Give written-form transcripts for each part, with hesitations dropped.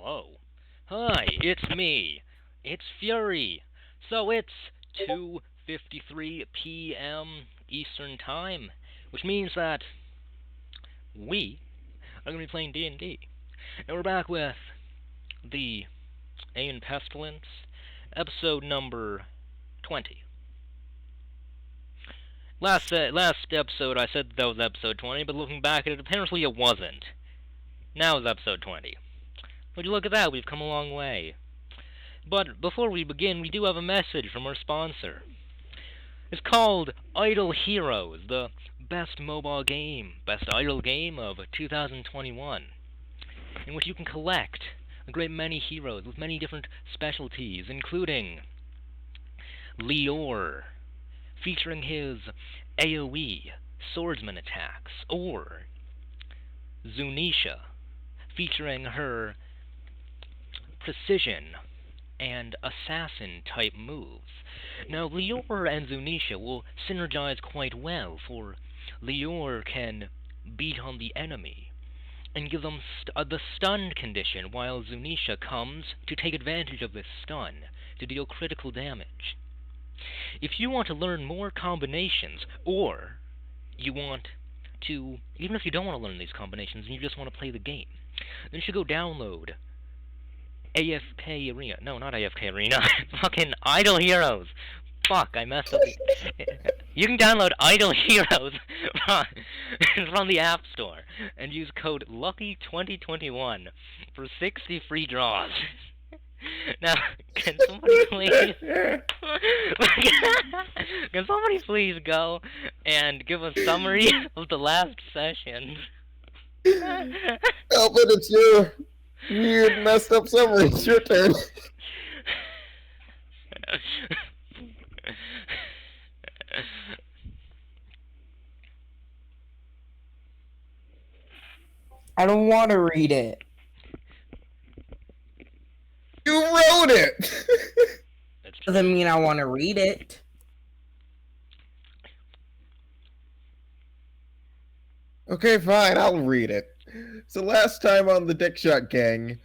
Hello. Hi, it's me. It's Fury. So it's 2:53 p.m. Eastern Time, which means that we are going to be playing D&D. And we're back with the Aemun Pestilence, episode number 20. Last episode I said that was episode 20, but looking back at it, apparently it wasn't. Now it's episode 20. Would you look at that, we've come a long way. But before we begin, we do have a message from our sponsor. It's called Idle Heroes, the best mobile game, best idle game of 2021, in which you can collect a great many heroes with many different specialties, including Lior, featuring his AoE swordsman attacks, or Zunisha, featuring her precision and assassin type moves. Now, Lior and Zunisha will synergize quite well, for Lior can beat on the enemy and give them the stunned condition, while Zunisha comes to take advantage of this stun to deal critical damage. If you want to learn more combinations, or you want to, even if you don't want to learn these combinations and you just want to play the game, then you should go download AFK Arena. No, not AFK Arena. Fucking Idle Heroes. Fuck, I messed up. You can download Idle Heroes from the App Store and use code LUCKY2021 for 60 free draws. Now, can somebody please... can somebody please go and give a summary of the last session? Albert, it's your weird, messed up summary. It's your turn. I don't want to read it. You wrote it! Doesn't mean I want to read it. Okay, fine, I'll read it. So last time on the Dickshot Gang,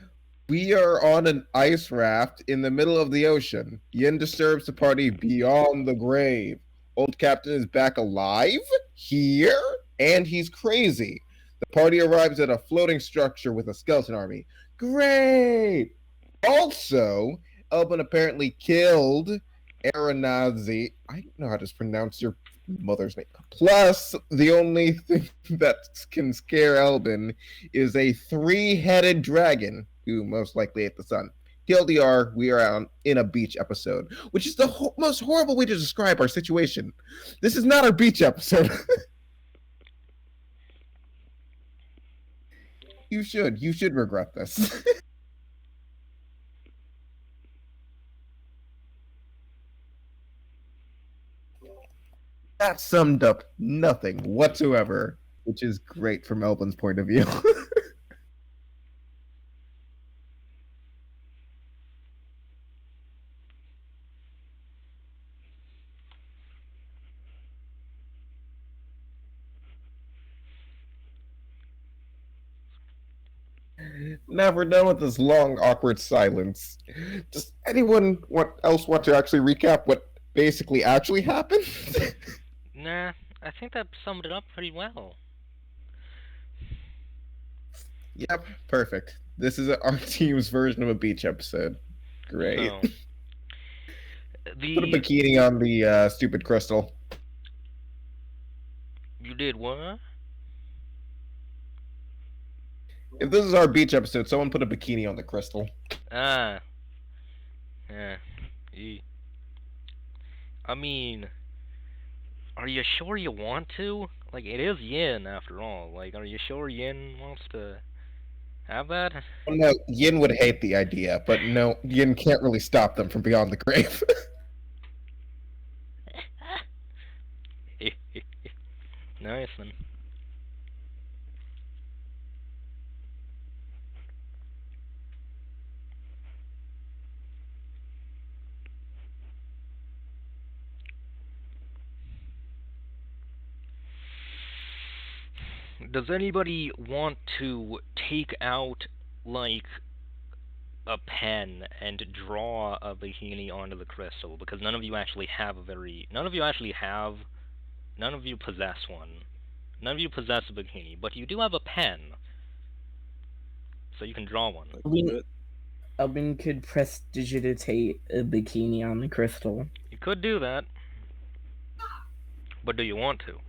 we are on an ice raft in the middle of the ocean. Yin disturbs the party beyond the grave. Old Captain is back alive? Here? And he's crazy. The party arrives at a floating structure with a skeleton army. Great! Also, Elbin apparently killed Aeronazi. I don't know how to pronounce your mother's name. Plus, the only thing that can scare Elbin is a 3-headed dragon, who most likely ate the sun. TLDR, we are in a beach episode, which is the most horrible way to describe our situation. This is not our beach episode. You should regret this. That summed up nothing whatsoever, which is great from Elvin's point of view. Now we're done with this long, awkward silence. Does anyone else want to actually recap what basically actually happened? Nah, I think that summed it up pretty well. Yep, perfect. This is our team's version of a beach episode. Great. No. Put a bikini on the stupid crystal. You did what? If this is our beach episode, someone put a bikini on the crystal. Ah. Yeah. I mean, are you sure you want to? Like, it is Yin, after all. Like, are you sure Yin wants to have that? Well, no, Yin would hate the idea, but no, Yin can't really stop them from beyond the grave. Nice, then. Does anybody want to take out, like, a pen and draw a bikini onto the crystal, because none of you actually have none of you possess one. None of you possess a bikini, but you do have a pen, so you can draw one. Elvin could prestidigitate a bikini on the crystal. You could do that, but do you want to?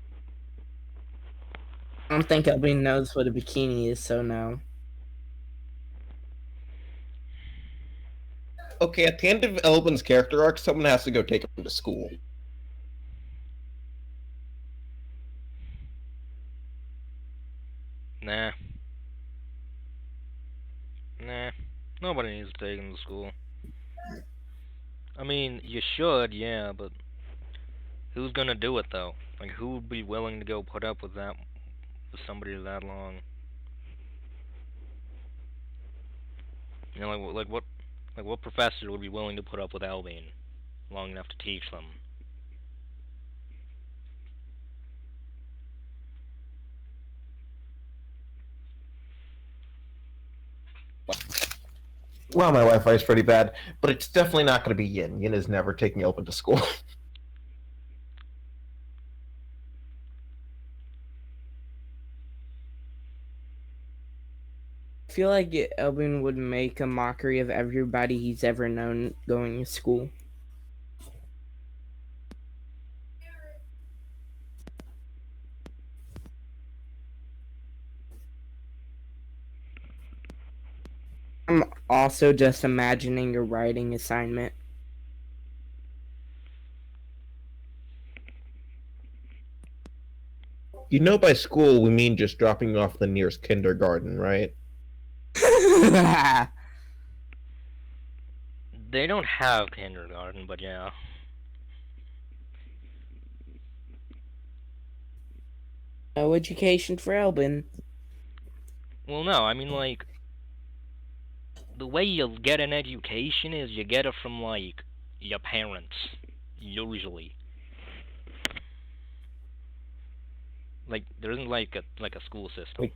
I don't think Elvin knows what a bikini is, so no. Okay, at the end of Elvin's character arc, someone has to go take him to school. Nah. Nah. Nobody needs to take him to school. I mean, you should, yeah, but who's gonna do it though? Like, who would be willing to go put up with that, with somebody that long? You know, what professor would be willing to put up with Albion long enough to teach them? Well, my Wi-Fi is pretty bad, but it's definitely not going to be Yin. Yin is never taking Elvin to school. I feel like Elvin would make a mockery of everybody he's ever known going to school. I'm also just imagining a writing assignment. You know, by school we mean just dropping you off the nearest kindergarten, right? They don't have kindergarten, but yeah. No education for Elvin. Well, no, I mean, like, the way you'll get an education is you get it from, like, your parents, usually. Like, there isn't, like a school system.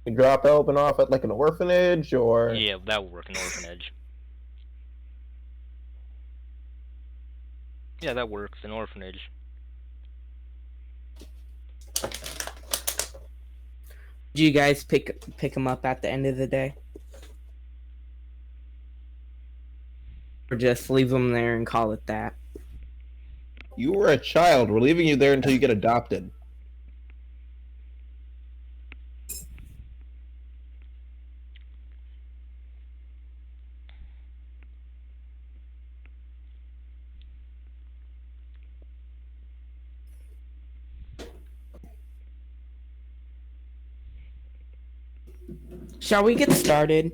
You drop Elvin off at, like, an orphanage, or... Yeah, that would work, an orphanage. Yeah, that works, an orphanage. Do you guys pick him up at the end of the day? Or just leave him there and call it that? You were a child. We're leaving you there until you get adopted. Shall we get started?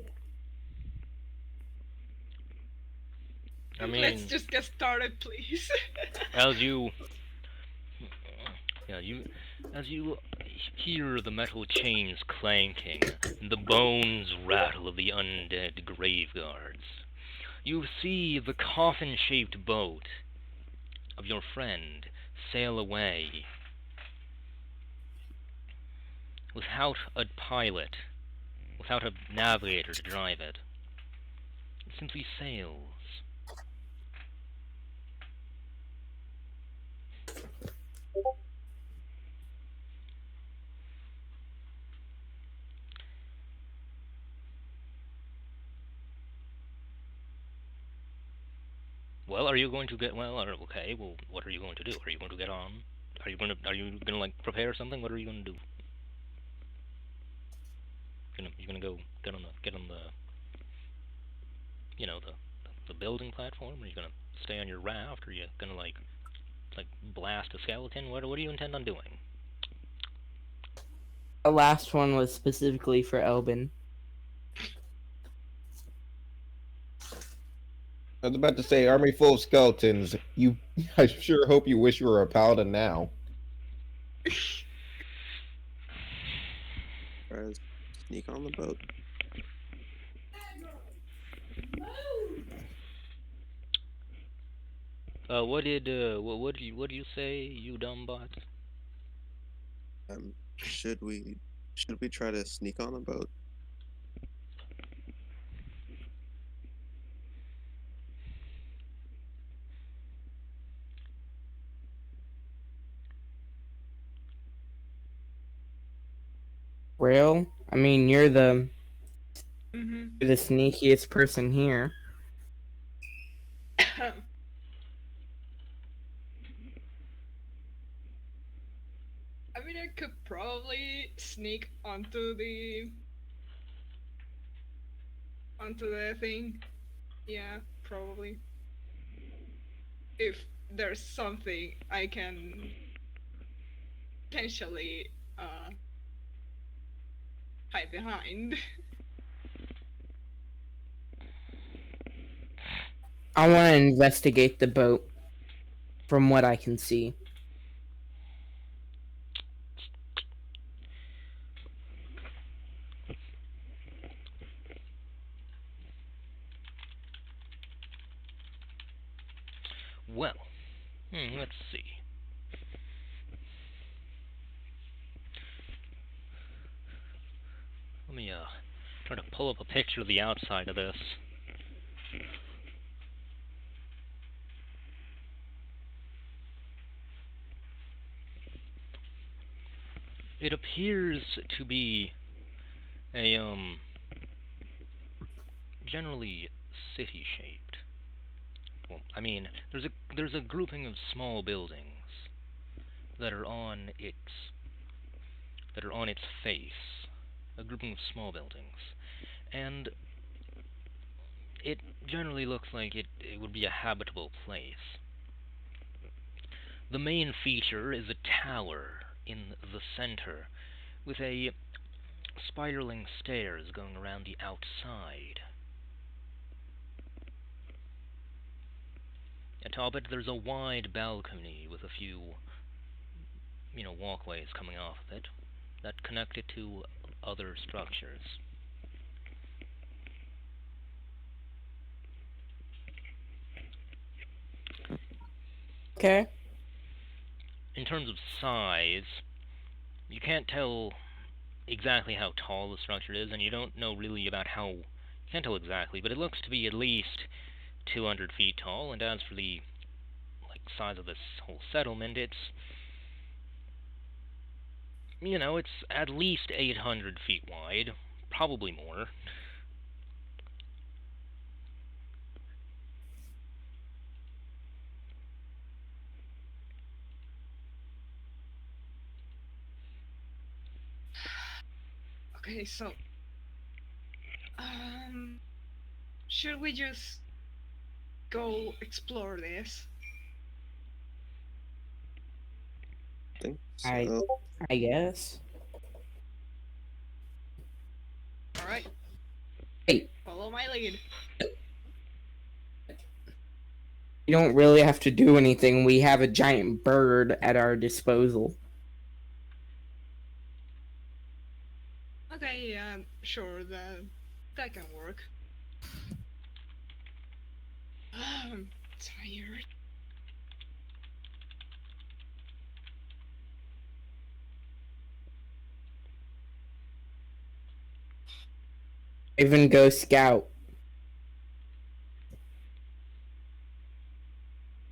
I mean, let's just get started, please. as you hear the metal chains clanking and the bones rattle of the undead grave guards, you see the coffin-shaped boat of your friend sail away without a pilot, without a navigator to drive it. It simply sails. Well, are you going to get, okay, well, what are you going to do? Are you going to get on? Are you gonna like prepare something? What are you gonna do? You gonna go get on the you know, the building platform? Are you gonna stay on your raft? Are you gonna like blast a skeleton? What do you intend on doing? The last one was specifically for Elvin. I was about to say, army full of skeletons. I sure hope you wish you were a paladin now. Try to sneak on the boat. What do you say, you dumb bot? Should we try to sneak on the boat? Well, I mean, you're the Mm-hmm. sneakiest person here. I mean, I could probably sneak onto the thing. Yeah, probably. If there's something I can potentially hide behind. I want to investigate the boat from what I can see. Well, let's see. Let me try to pull up a picture of the outside of this. It appears to be a generally city shaped. Well, I mean, there's a grouping of small buildings that are on its face. A grouping of small buildings. And it generally looks like it would be a habitable place. The main feature is a tower in the center with a spiraling stairs going around the outside. Atop it, there's a wide balcony with a few, walkways coming off of it that connect it to other structures. Okay. In terms of size, you can't tell exactly how tall the structure is, and you don't know really about you can't tell exactly, but it looks to be at least 200 feet tall, and as for the size of this whole settlement, it's at least 800 feet wide, probably more. Okay, so should we just go explore this? Think I so. I guess. All right. Hey, Follow my lead. you don't really have to do anything. We have a giant bird at our disposal. Okay, yeah, sure, that can work. I'm tired. Even go scout.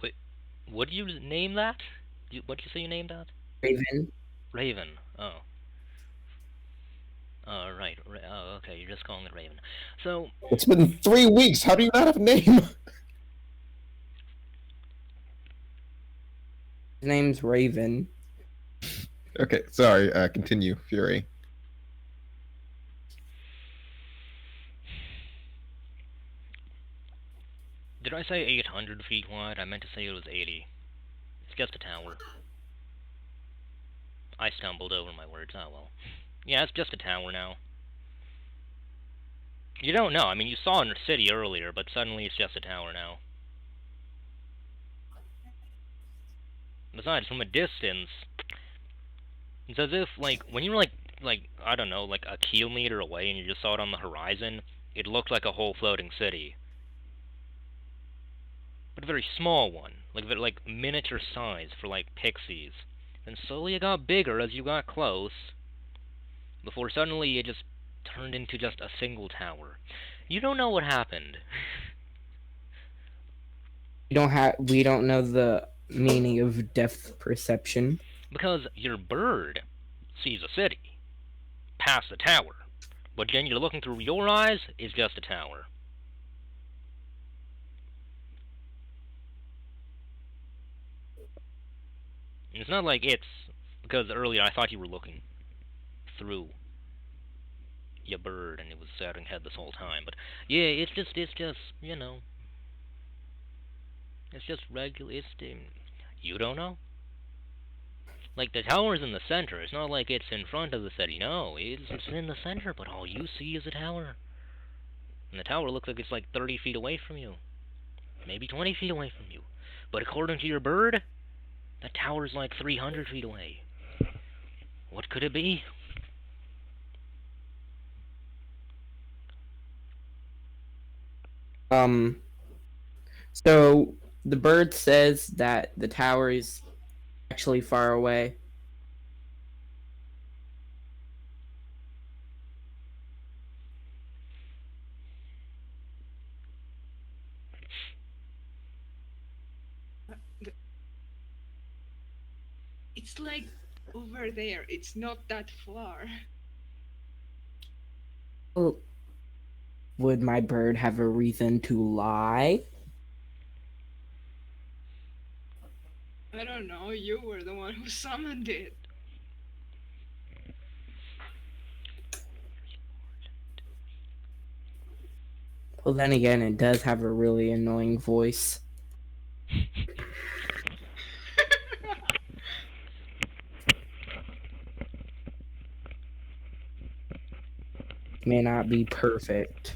Wait, what do you name that? What did you say you named that? Raven. Raven. Oh. Oh, right. Oh, okay, you're just calling it Raven. So, It's been 3 weeks. How do you not have a name? His name's Raven. Okay, sorry. Continue, Fury. did I say 800 feet wide? I meant to say it was 80. It's just a tower. I stumbled over my words. Oh well. Yeah, it's just a tower now. You don't know. I mean, you saw in the city earlier, but suddenly it's just a tower now. Besides, from a distance, it's as if, when you were, I don't know, a kilometer away and you just saw it on the horizon, it looked like a whole floating city. But a very small one. Like miniature size for, pixies. And slowly it got bigger as you got close, before suddenly it just turned into just a single tower. You don't know what happened. We don't know the meaning of depth perception. Because your bird sees a city. past the tower. But then you're looking through your eyes, it's just a tower. And it's not like it's... Because earlier I thought you were looking through your bird and it was setting head this whole time. But yeah, it's just, you know... It's just regular, you don't know? Like, the tower's in the center. It's not like it's in front of the city. No, it's in the center, but all you see is a tower. And the tower looks like it's like 30 feet away from you. Maybe 20 feet away from you. But according to your bird, that tower's like 300 feet away. What could it be? So the bird says that the tower is actually far away. It's like over there. It's not that far. Well, would my bird have a reason to lie? I don't know. You were the one who summoned it. Well, then again, it does have a really annoying voice. May not be perfect.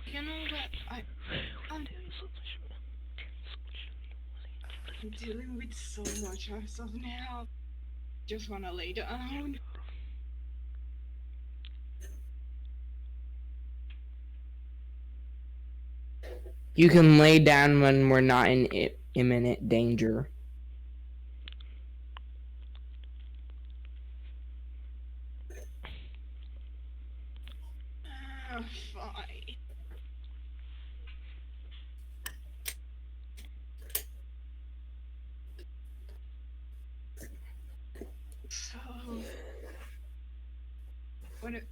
You know what? I'm dealing with so much as of now. Just wanna lay down. You can lay down when we're not in imminent danger. Fine. So, when it...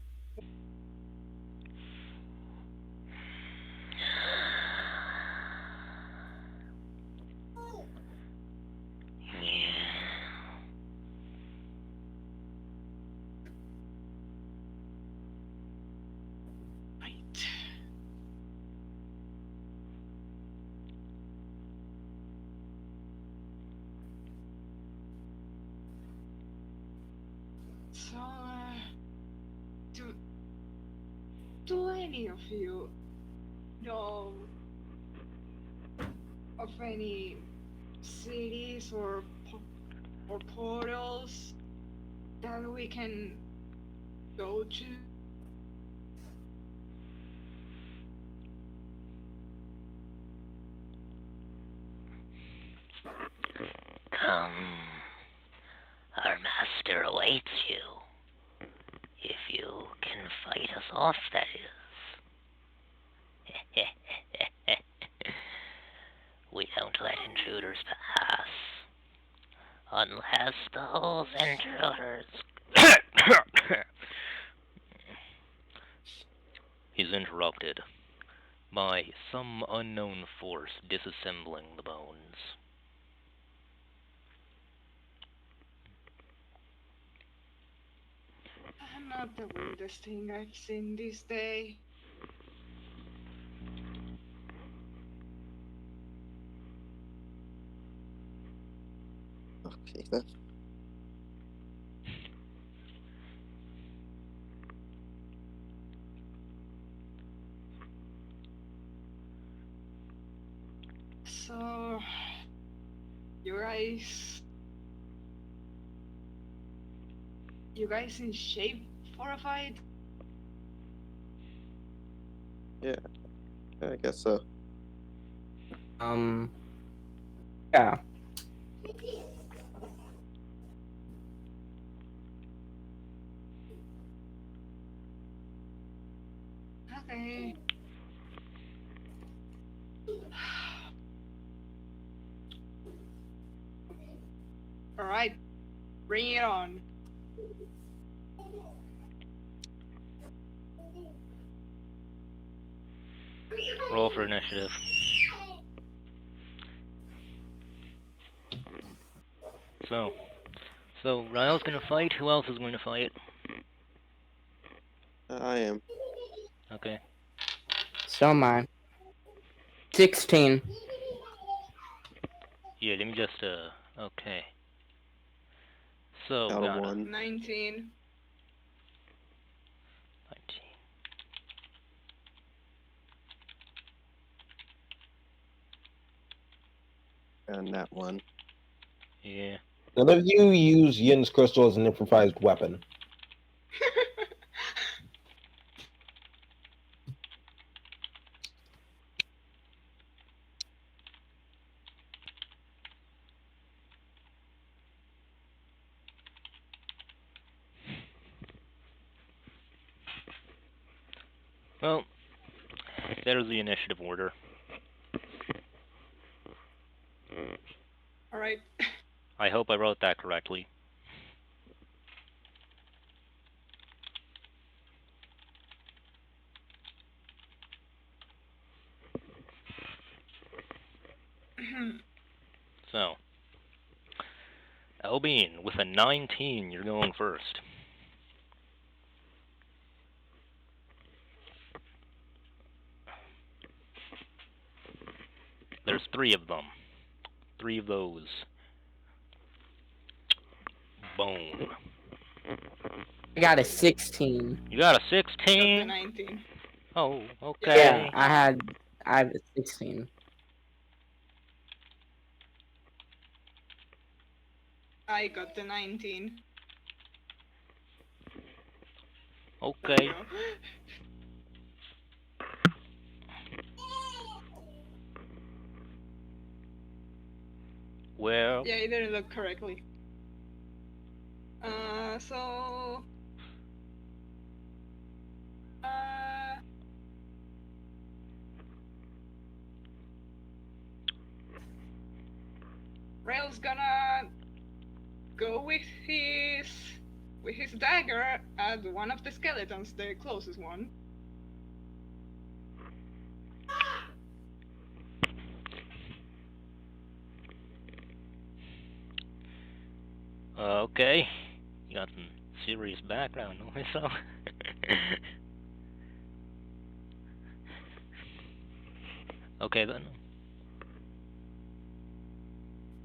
Right. So, do any of you know of any cities or portals that we can go to? Come. Our master awaits you. If you can fight us off, that is. We don't let intruders pass. Unless those intruders... He's interrupted by some unknown force disassembling the bones. Not the weirdest thing I've seen this day. Okay then. So, you guys in shape for a fight? Yeah, I guess so. Yeah. Okay. Alright, bring it on. Roll for initiative. So Ryle's gonna fight. Who else is going to fight? I am. Okay. So am I. 16. Yeah, let me just, okay. So, Got a got 1. 19. 19. And that 1. Yeah. None of you use Yin's crystal as an improvised weapon. Well, there's the initiative order. Alright. I hope I wrote that correctly. So, Albine, with a 19, you're going first. There's 3 of them. 3 of those. Bone. I got a 16. You got a Got the 16? 19. Oh, okay. Yeah, I have a 16. I got the 19. Okay. There you go. Well, Yeah, it didn't look correctly. So... Rail's gonna go with his dagger at one of the skeletons, the closest one. okay. You got some serious background noise, so. Okay then.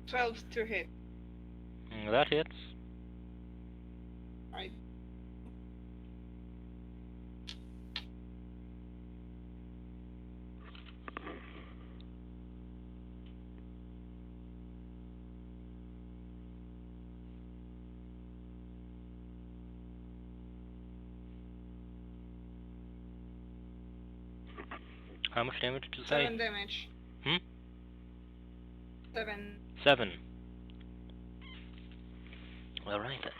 12 to hit. That hits. Right. How much damage did you say? 7 damage. 7. 7. Alright then.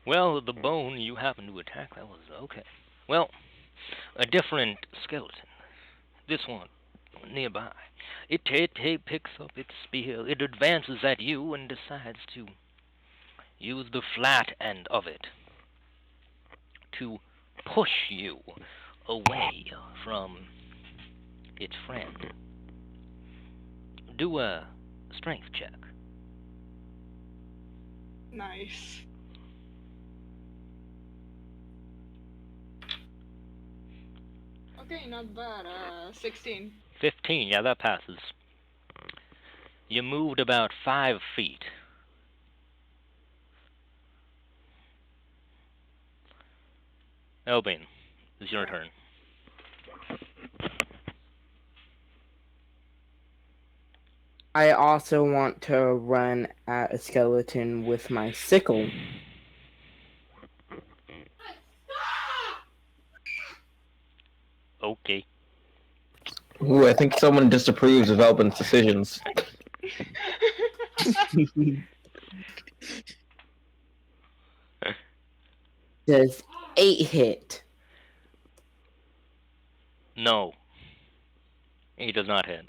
Well, the bone you happened to attack, that was okay. Well, a different skeleton. This one, nearby. It picks up its spear. It advances at you and decides to use the flat end of it to push you away from its friend. Do a strength check. Nice. Okay, not bad. 16. 15, yeah, that passes. You moved about 5 feet. Elbane, it's your turn. I also want to run at a skeleton with my sickle. Okay. Ooh, I think someone disapproves of Albin's decisions. Does 8 hit? No. He does not hit.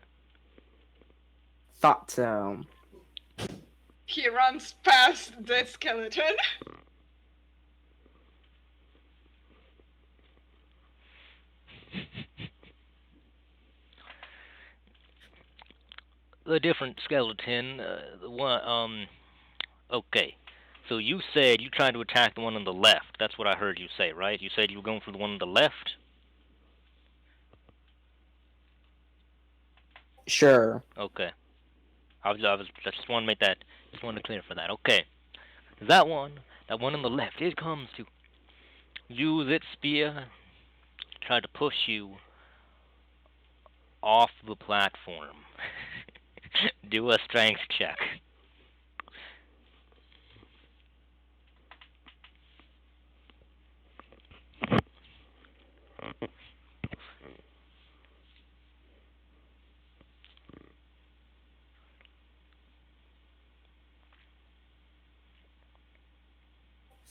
Thought so. He runs past the skeleton. The different skeleton, okay. So you said you tried to attack the one on the left. That's what I heard you say, right? You said you were going for the one on the left? Sure. Okay. I just want to make that, just want to clear for that. Okay. That one on the left, it comes to use its spear, try to push you off the platform. Do a strength check.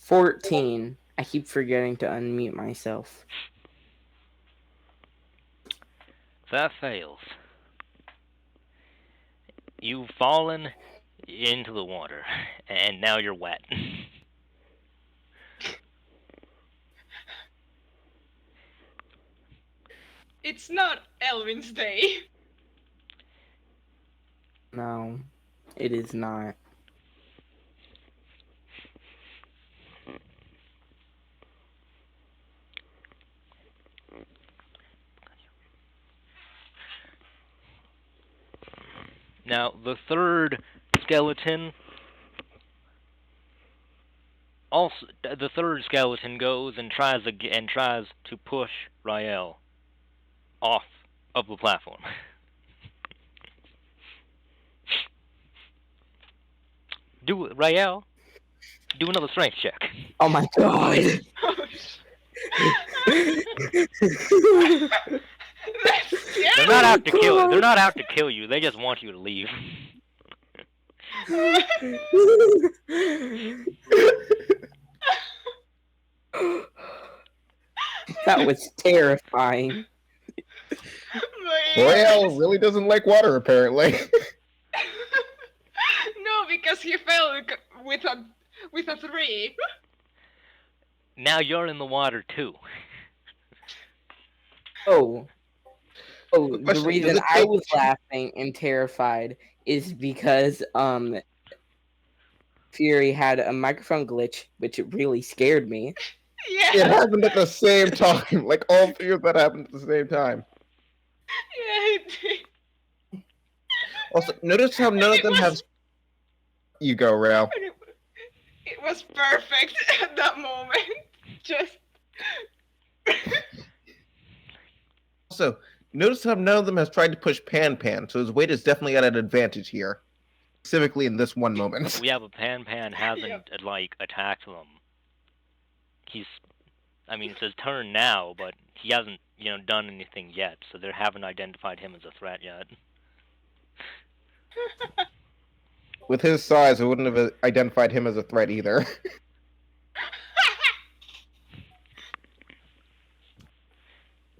$14. I keep forgetting to unmute myself. That fails. You've fallen into the water, and now you're wet. It's not Elvin's day. No, it is not. Now, the third skeleton also, the third skeleton goes and tries to push Rael off of the platform. Rael, do another strength check. Oh my god. They're not out to kill. They're not out to kill you. They just want you to leave. That was terrifying. Royale really doesn't like water, apparently. No, because he fell with a 3. Now you're in the water too. Oh, the question, reason I was laughing and terrified is because Fury had a microphone glitch, which really scared me. Yeah. It happened at the same time. Like, all three of that happened at the same time. Yeah, it did. Also, notice how none of them have... You go, Rael. It was perfect at that moment. Just... Also, notice how none of them has tried to push Pan, so his weight is definitely at an advantage here. Specifically in this one moment. Yeah, but Pan hasn't, like, attacked them. I mean, it's his turn now, but he hasn't, done anything yet, so they haven't identified him as a threat yet. With his size, I wouldn't have identified him as a threat either.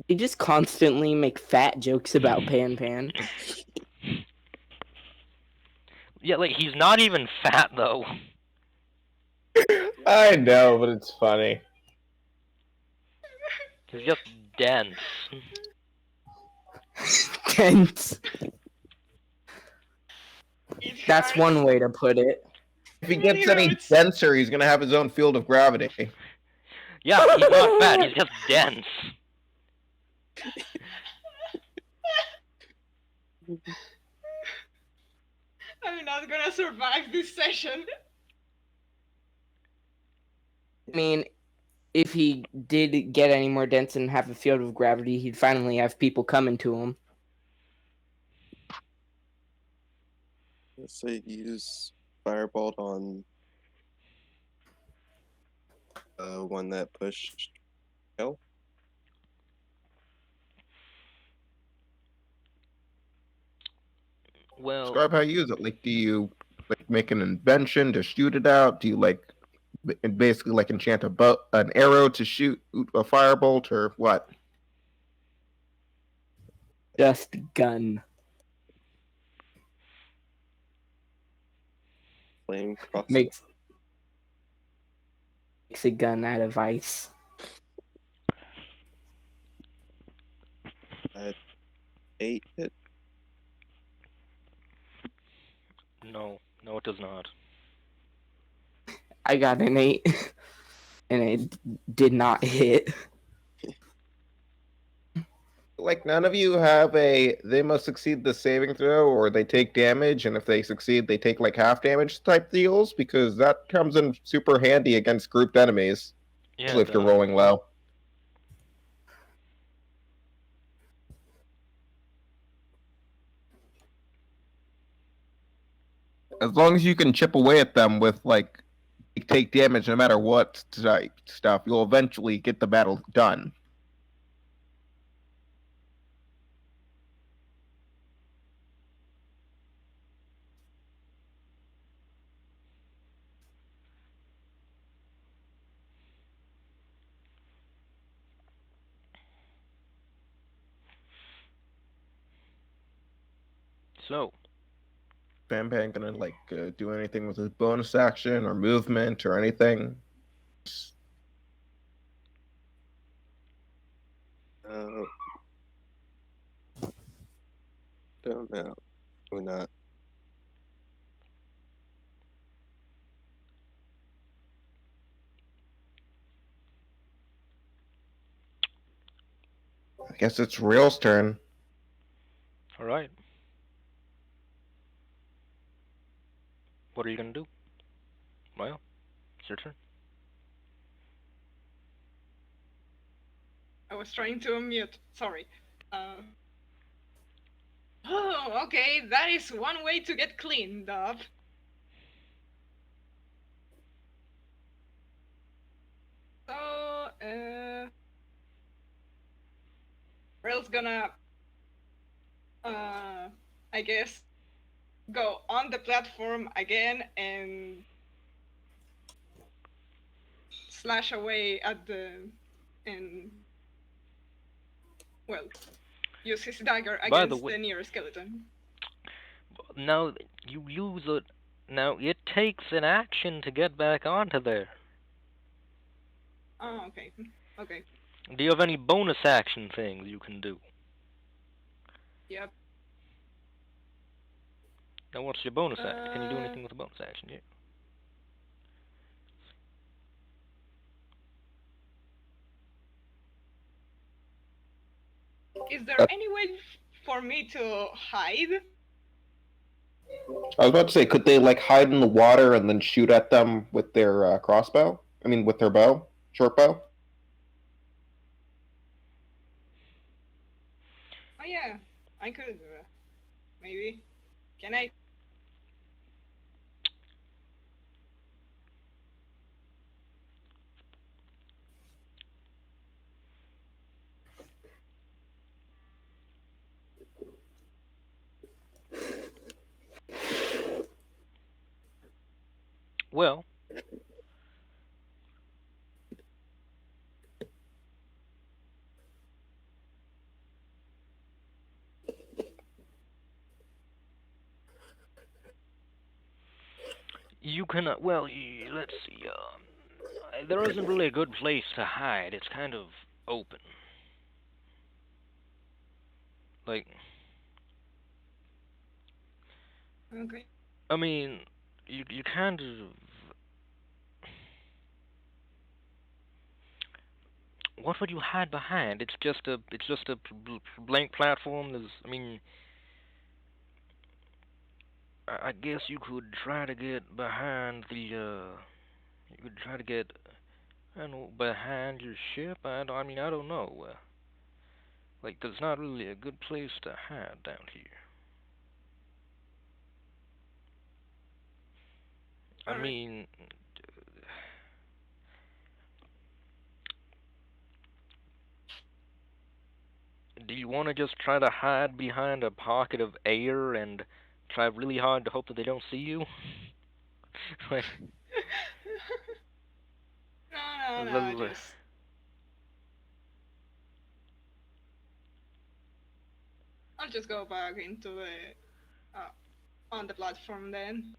You just constantly make fat jokes about Pan. Yeah, like, he's not even fat, though. I know, but it's funny. He's just dense. Dense. That's hurts. one way to put it. If he gets any denser, he's gonna have his own field of gravity. Yeah, he's not fat, he's just dense. I'm not gonna survive this session. I mean, if he did get any more dense and have a field of gravity, he'd finally have people coming to him. Let's say use Firebolt on one that pushed Hell. Well, Describe how you use it. Like, do you make an invention to shoot it out? Do you basically enchant an arrow to shoot a firebolt, or what? Just gun. Flame crossbow. Makes a gun out of ice. 8 hit. No, it does not. I got an 8, and it did not hit. Like, none of you have they must succeed the saving throw or they take damage, and if they succeed, they take like half damage type deals, because that comes in super handy against grouped enemies. Yeah, Especially it if you're does. rolling low. As long as you can chip away at them with like take damage no matter what type stuff, you'll eventually get the battle done. So, Bamban gonna like do anything with his bonus action or movement or anything? Uh, don't know. We're not. I guess it's Real's turn. all right. What are you gonna do? Well, it's your turn. I was trying to unmute. Sorry. Oh, okay. That is one way to get cleaned up. So, Rail's gonna, I guess, go on the platform again and slash away at and, well, use his dagger By the against way- the nearest skeleton. Now, you use it. Now, it takes an action to get back onto there. Oh, okay. Okay. Do you have any bonus action things you can do? Yep. Now, what's your bonus action? Can you do anything with a bonus action? Yeah. Is there any way for me to hide? I was about to say, could they like hide in the water and then shoot at them with their crossbow? I mean, with their bow, short bow. Oh yeah, I could do that. Maybe. Can I? Well, you can. Well, let's see. There isn't really a good place to hide. It's kind of open. Like, Okay. I mean, you kind of. What would you hide behind? It's just a blank platform. I mean, I guess you could try to get behind the. You could try to get. I don't know, behind your ship. I mean, I don't know. Like, there's not really a good place to hide down here. I Alright. mean, do you want to just try to hide behind a pocket of air and try really hard to hope that they don't see you? Like, No, just. I'll just go back into the on the platform then.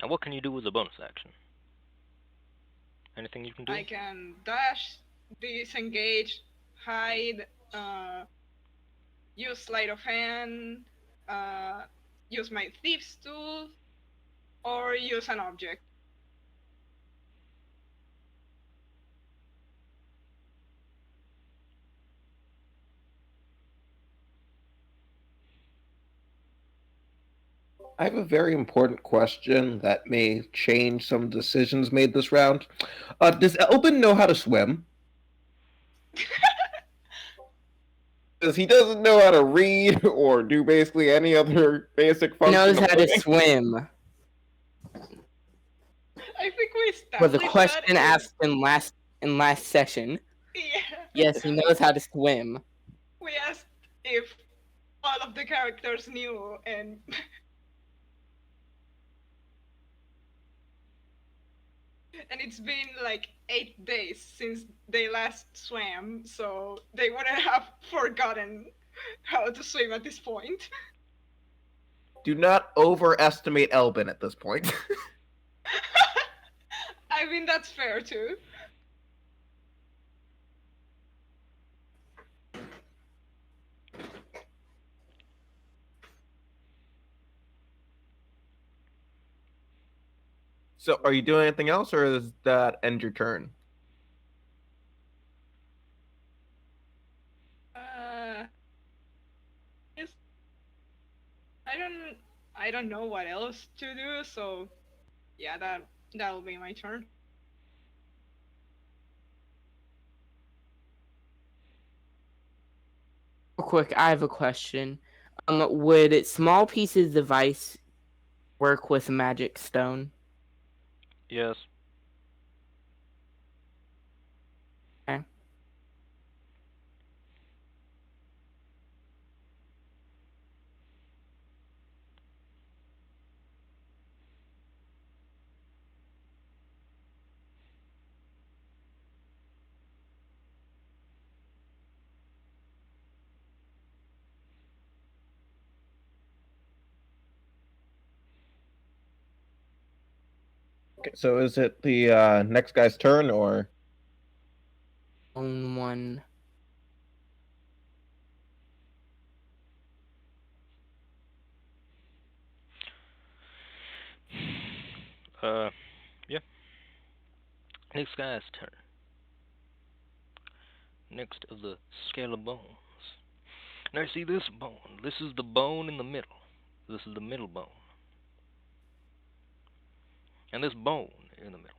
Now, what can you do with a bonus action? Anything you can do? I can dash, disengage, hide, use sleight of hand, use my Thieves tool, or use an object. I have a very important question that may change some decisions made this round. Does Elbin know how to swim? Because he doesn't know how to read or do basically any other basic He function. knows of how to living. swim. I think we Was established a question that asked in last session. Yeah. Yes, he knows how to swim. We asked if all of the characters knew, and and it's been like 8 days since they last swam, so they wouldn't have forgotten how to swim at this point. Do not overestimate Elbin at this point. I mean, that's fair too. So, are you doing anything else, or does that end your turn? Yes. I don't know what else to do, so yeah, that'll be my turn. Real quick, I have a question. Would small pieces of ice work with magic stone? Yes. Okay. Okay, so is it the next guy's turn, or? Own one. Yeah. Next guy's turn. Next of the scale of bones. Now see this bone. This is the bone in the middle. This is the middle bone. And this bone in the middle.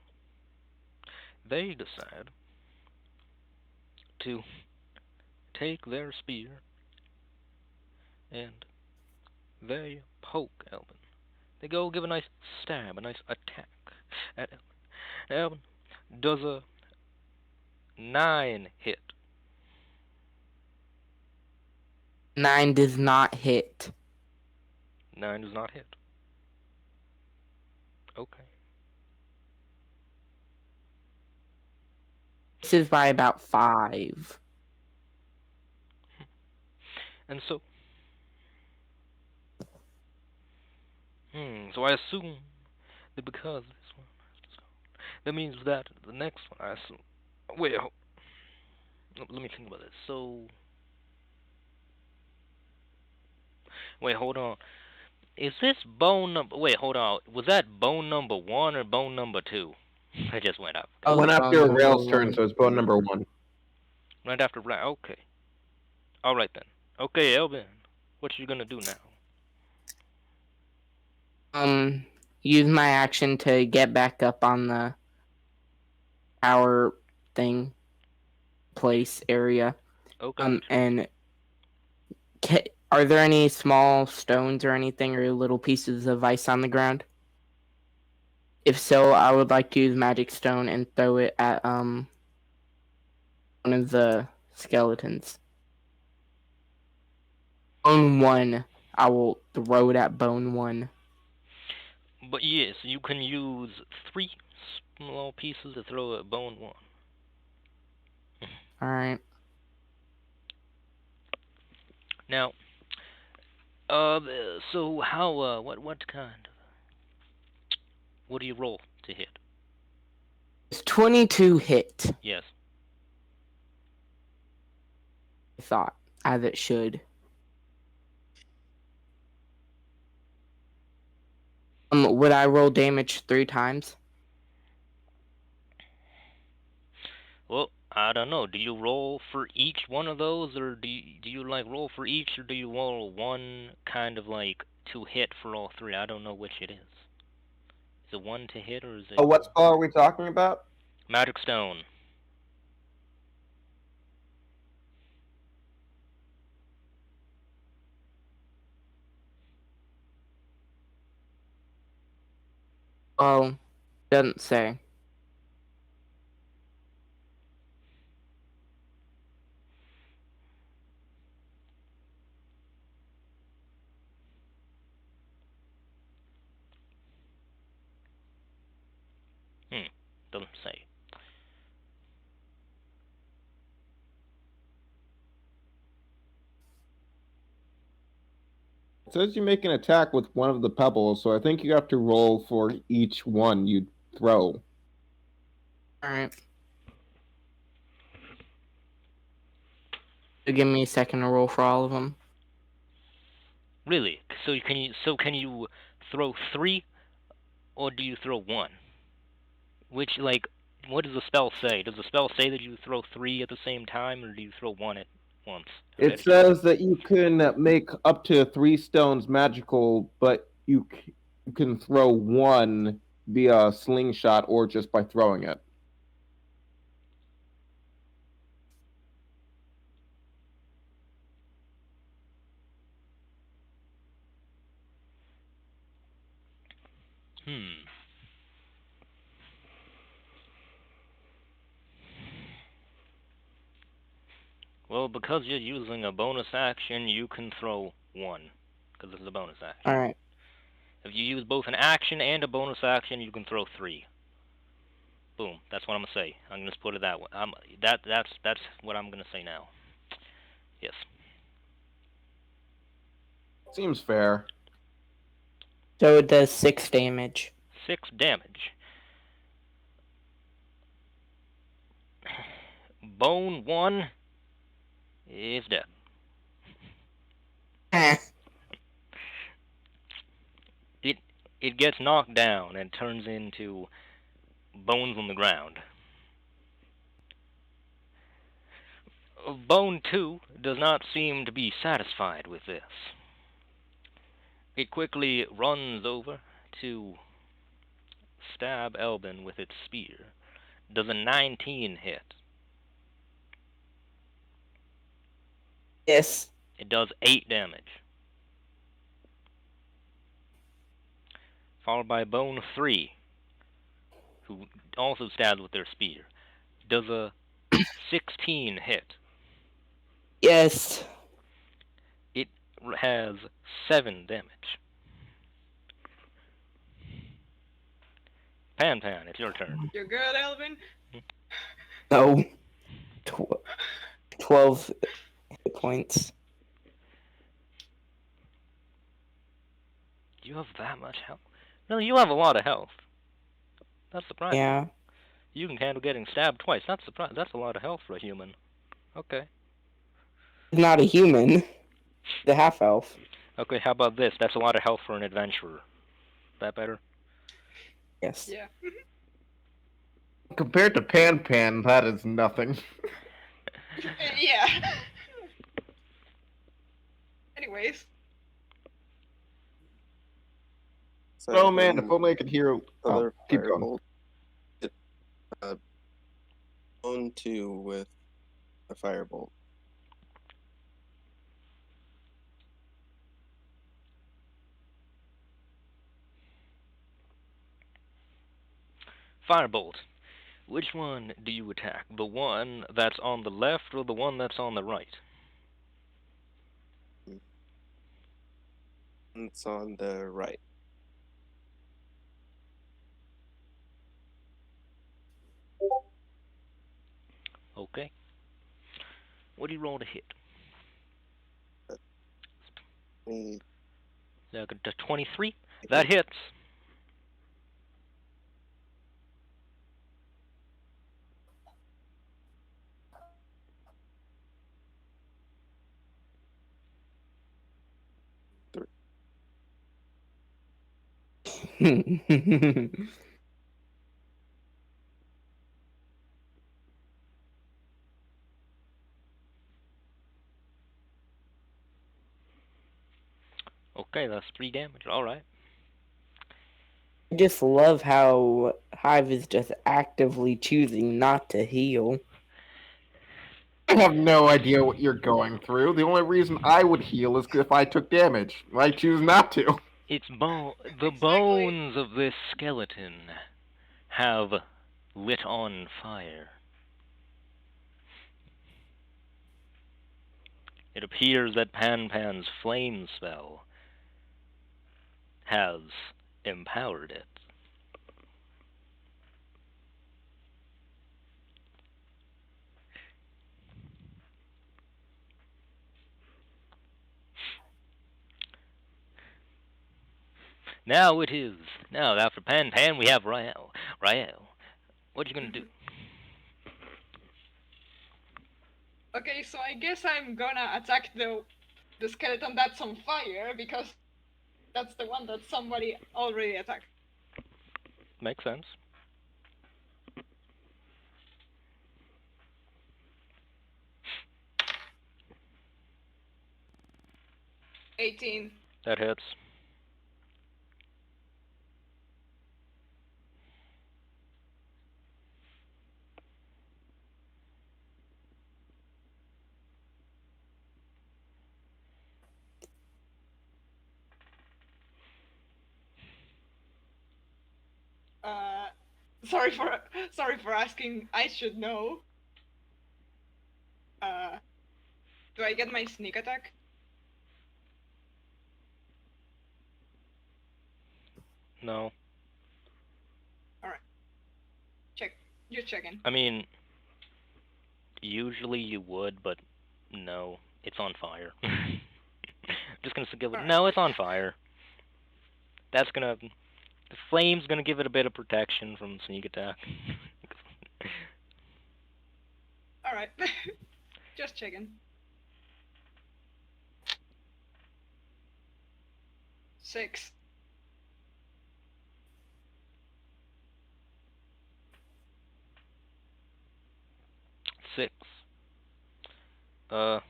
They decide to take their spear and they poke Elvin. They go give a nice stab, a nice attack at Elvin. Elvin does a 9 hit. 9 does not hit. 9 does not hit. Okay. This is by about 5. And so, so I assume that because this one, that means that the next one, I assume. Wait, let me think about this. So, wait, hold on. Is this bone number? Wait, hold on. Was that bone number 1 or bone number 2? I just went up. Oh, Went after bone Rail's number turn, one. so it's bone number 1. Right after right. Okay. All right then. Okay, Elvin, what you gonna do now? Use my action to get back up on the tower thing, place area. Okay. And are there any small stones or anything or little pieces of ice on the ground? If so, I would like to use magic stone and throw it at one of the skeletons. Bone 1. I will throw it at bone 1. But yes, you can use 3 small pieces to throw at bone 1. All right. Now, so how, what kind? What do you roll to hit? It's 22 hit. Yes. I thought, as it should. Would I roll damage 3 times? Well, I don't know. Do you roll for each one of those, or do you like roll for each, or do you roll one kind of like to hit for all three? I don't know which it is. Is it one to hit, or is it What spell are we talking about? Magic Stone? Oh, doesn't say. Doesn't say. It says you make an attack with one of the pebbles, so I think you have to roll for each one you throw. All right. So give me a second to roll for all of them. Really? Can you throw 3, or do you throw 1? Which, like, what does the spell say? Does the spell say that you throw 3 at the same time, or do you throw 1 at once? It says that you can make up to 3 stones magical, but you can throw 1 via slingshot or just by throwing it. Well, because you're using a bonus action, you can throw 1, because it's a bonus action. All right. If you use both an action and a bonus action, you can throw 3. Boom. That's what I'm gonna say. I'm gonna just put it that way. That's what I'm gonna say now. Yes. Seems fair. So it does 6 damage. 6 damage. Bone 1 is dead. It gets knocked down and turns into bones on the ground. Bone 2 does not seem to be satisfied with this. It quickly runs over to stab Elbin with its spear. Does a 19 hit? Yes. It does 8 damage. Followed by Bone 3, who also stabs with their spear. Does a 16 hit? Yes. It has 7 damage. Pan, it's your turn. You're good, Elvin? No. 12 hit points. You have that much health? No, you have a lot of health. That's surprising. Yeah. You can handle getting stabbed twice. That's surprising. That's a lot of health for a human. Okay. Not a human. The half elf. Okay, how about this? That's a lot of health for an adventurer. That better? Yes. Yeah. Compared to Pan, that is nothing. Yeah. Anyways. Oh man, if only I could hear. Other Keep going. firebolt. Bone 2 with a firebolt. Firebolt. Which one do you attack? The one that's on the left or the one that's on the right? It's on the right. Okay. What do you roll to hit? Me, The 23? That hits. Okay, that's 3 damage. Alright. I just love how Hive is just actively choosing not to heal. I have no idea what you're going through. The only reason I would heal is if I took damage. I choose not to. The Exactly. bones of this skeleton have lit on fire. It appears that Pan's flame spell has empowered it. Now it is. Now after Pan, we have Royale. Royale, what you gonna do? Okay, so I guess I'm gonna attack the skeleton that's on fire because that's the one that somebody already attacked. Makes sense. $18. That hits. Sorry for asking. I should know. Do I get my sneak attack? No. Alright. Check. You're checking. I mean, usually you would, but no. It's on fire. Just gonna give it. Alright. No, it's on fire. That's gonna. The flame's gonna give it a bit of protection from sneak attack. Alright. Just checking. 6. 6. Wait,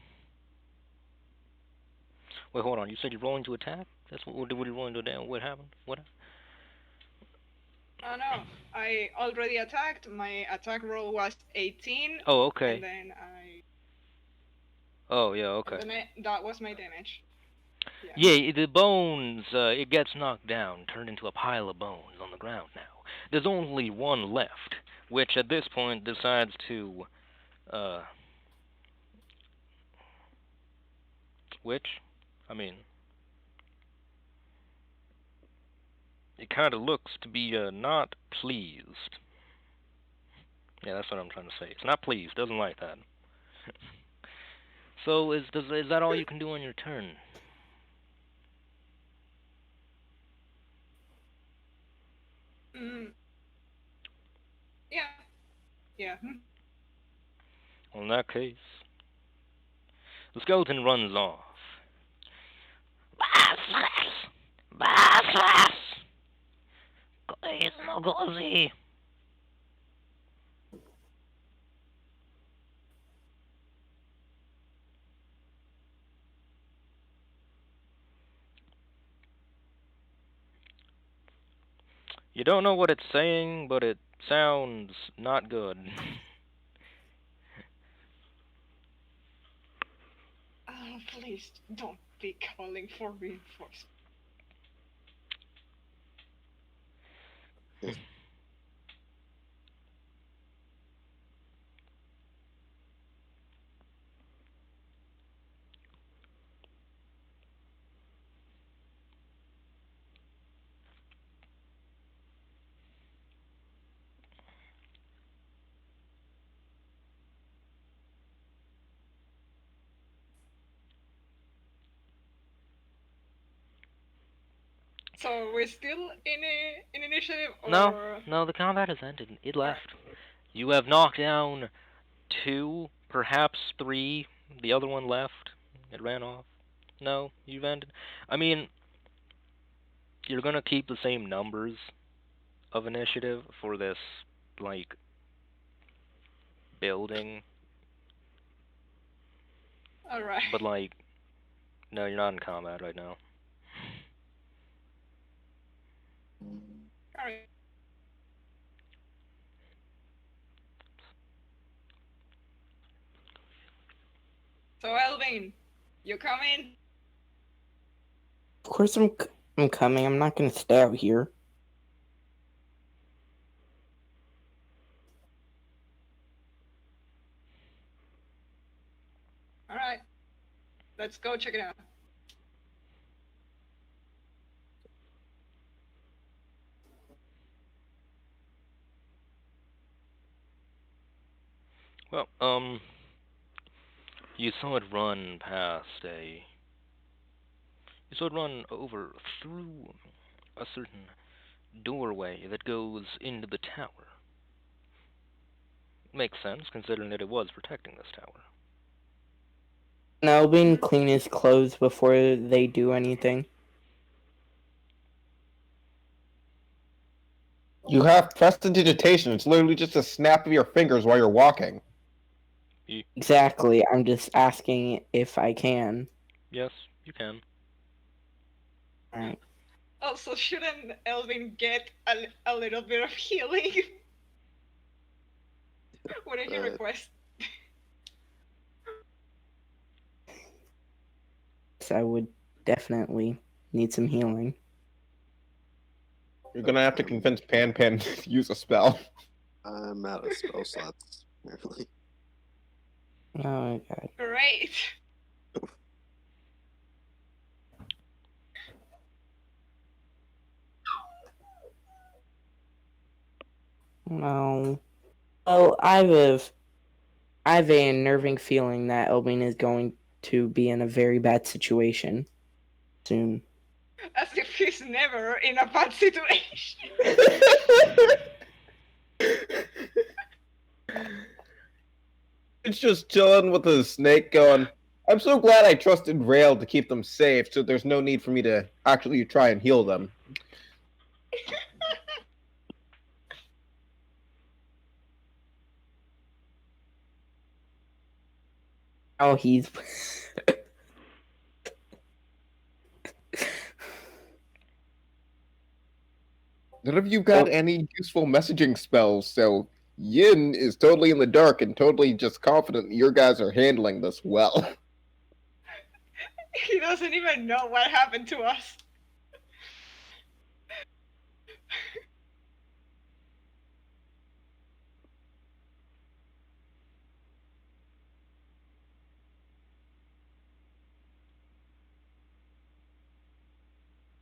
hold on. You said you're rolling to attack? That's what you're rolling to down. What happened? What? Oh no, I already attacked. My attack roll was 18. Oh, okay. And then I. Oh, yeah, okay. And then that was my damage. Yeah, the bones, it gets knocked down, turned into a pile of bones on the ground now. There's only one left, which at this point decides to, I mean, it kind of looks to be, not pleased. Yeah, that's what I'm trying to say. It's not pleased, doesn't like that. So, is that all you can do on your turn? Yeah. Yeah. Well, in that case, the skeleton runs off. You don't know what it's saying, but it sounds not good. Oh, please don't be calling for reinforcements. So we're still in initiative, or No, the combat has ended. It left. You have knocked down 2, perhaps 3. The other one left. It ran off. No, you've ended. I mean, you're gonna keep the same numbers of initiative for this, like, building. All right. But, like, no, you're not in combat right now. All right. So Elvin, you coming? Of course I'm coming. I'm not gonna stay out here. All right. Let's go check it out. Well, you saw it run past a... You saw it run over through a certain doorway that goes into the tower. Makes sense, considering that it was protecting this tower. No, being clean his clothes before they do anything. You have prestidigitation. It's literally just a snap of your fingers while you're walking. Exactly. I'm just asking if I can. Yes, you can. Alright. Also, shouldn't Elvin get a little bit of healing? What did you request? So I would definitely need some healing. You're gonna have to convince Pan to use a spell. I'm out of spell slots, apparently. Oh my god. Great. No. Well, I have a unnerving feeling that Elvin is going to be in a very bad situation soon. As if he's never in a bad situation. It's just chilling with the snake going, I'm so glad I trusted Rail to keep them safe, so there's no need for me to actually try and heal them. Oh, he's... None of you got any useful messaging spells, so Yin is totally in the dark and totally just confident your guys are handling this well. He doesn't even know what happened to us.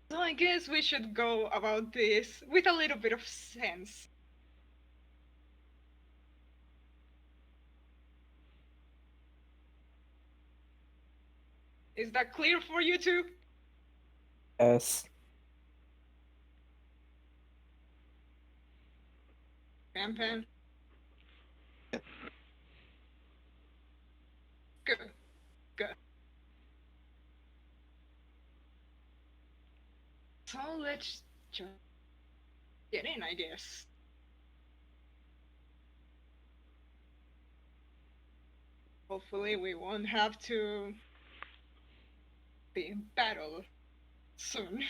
So I guess we should go about this with a little bit of sense. Is that clear for you two? Yes. Pan. Good. So let's just get in, I guess. Hopefully we won't have to be in battle soon.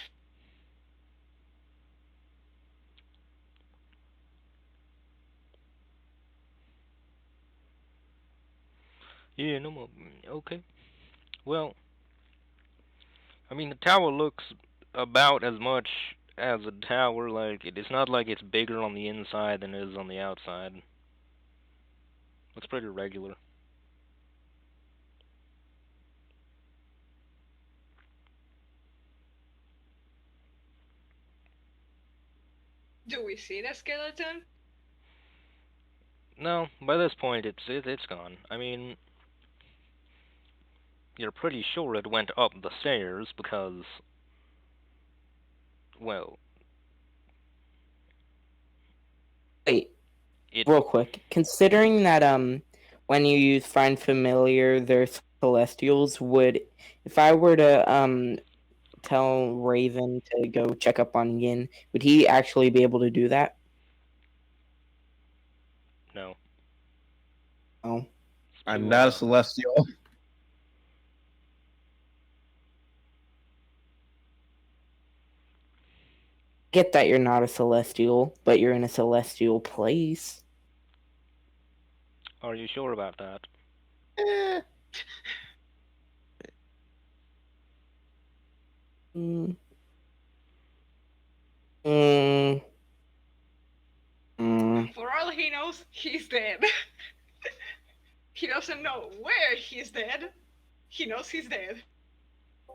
Yeah, no more. Okay. Well, I mean, the tower looks about as much as a tower. Like, it's not like it's bigger on the inside than it is on the outside. Looks pretty regular. Do we see the skeleton? No, by this point, it's gone. I mean, you're pretty sure it went up the stairs because Well, Wait, it real quick. Considering that when you use find familiar, they're celestials, if I were to tell Raven to go check up on Yin, would he actually be able to do that? no. Oh. I'm You, not a celestial. Get that you're not a celestial, but you're in a celestial place. Are you sure about that? Eh, Mm. Mm. Mm. For all he knows, he's dead. He doesn't know where he's dead. He knows he's dead.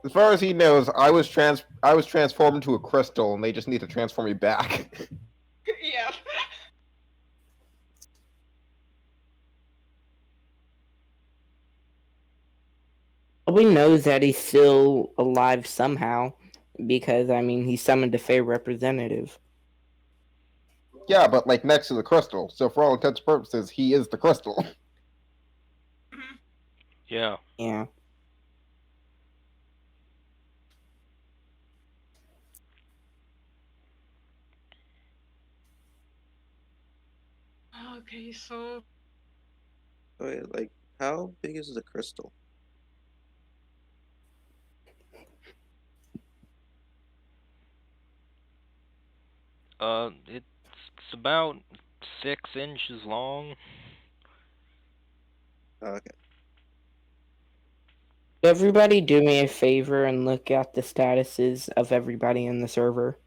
as far as he knows, I was transformed into a crystal, and they just need to transform me back. Yeah. We knows that he's still alive somehow, because I mean he summoned a Fey representative. Yeah, but like next to the crystal. So for all intents and purposes, he is the crystal. Yeah. Yeah. Okay, so Wait, like, how big is the crystal? It's about 6 inches long. Oh, okay. Everybody do me a favor and look at the statuses of everybody in the server.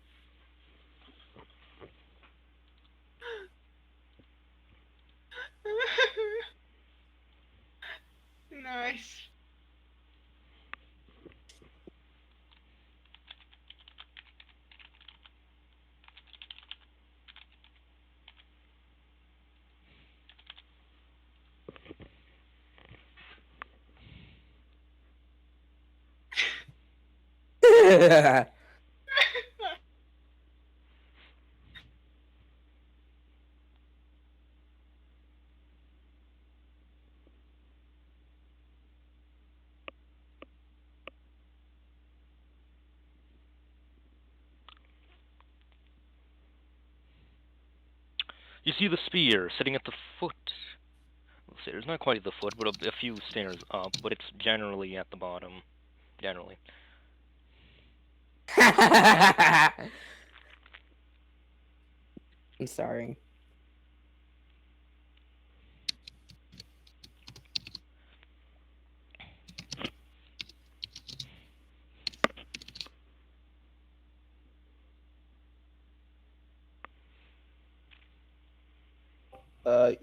nice. You see the spear sitting at the foot. The stairs, not quite at the foot, but a few stairs up. But it's generally at the bottom. Generally. I'm sorry.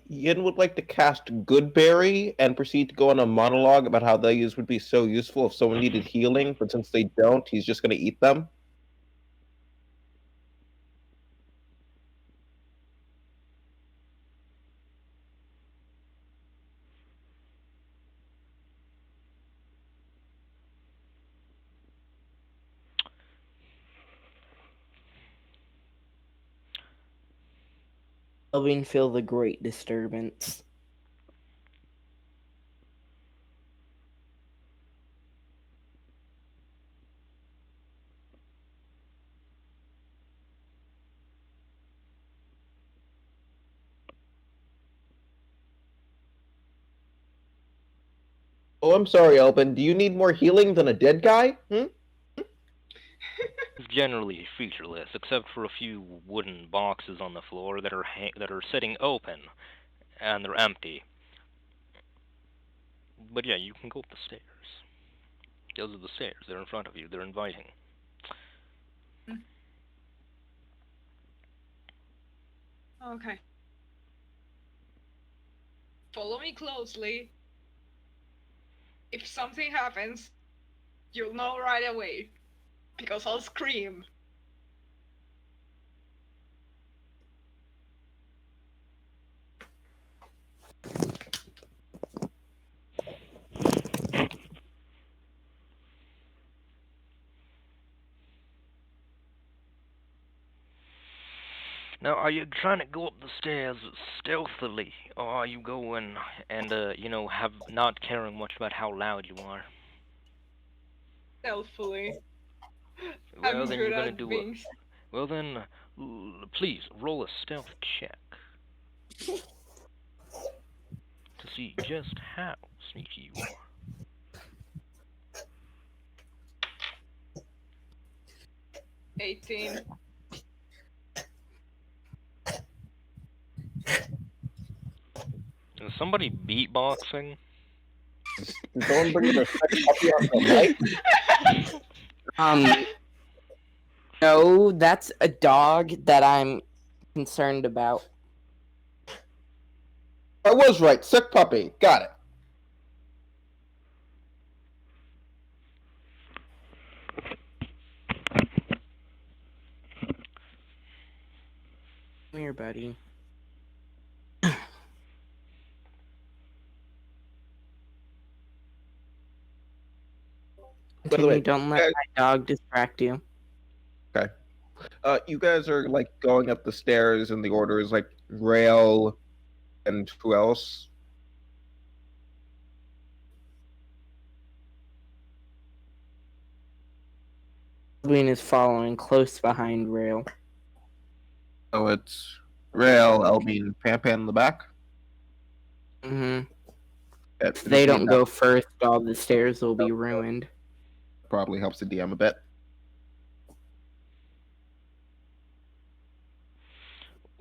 Yin would like to cast Goodberry and proceed to go on a monologue about how these would be so useful if someone needed healing, but since they don't, he's just going to eat them. Helping feel the great disturbance. Oh, I'm sorry, Elvin. Do you need more healing than a dead guy? It's generally featureless, except for a few wooden boxes on the floor that are sitting open, and they're empty. But yeah, you can go up the stairs. Those are the stairs. They're in front of you. They're inviting. Okay. Follow me closely. If something happens, you'll know right away. Because I'll scream. Now, are you trying to go up the stairs stealthily, or are you going and, have not caring much about how loud you are? Stealthily. Well, I'm then good you're gonna at do being. well then, please roll a stealth check to see just how sneaky you are. 18. Is somebody beatboxing? Did someone bring their sex puppy on the mic? No, that's a dog that I'm concerned about. I was right. Sick puppy. Got it. Come here, buddy. By the way, Don't let my dog distract you. Okay. You guys are like going up the stairs, and the order is like Rail and who else? Queen is following close behind Rail. So it's Rail, Elbean, Pampan in the back. If they don't go first, all the stairs will be ruined. Probably helps the DM a bit.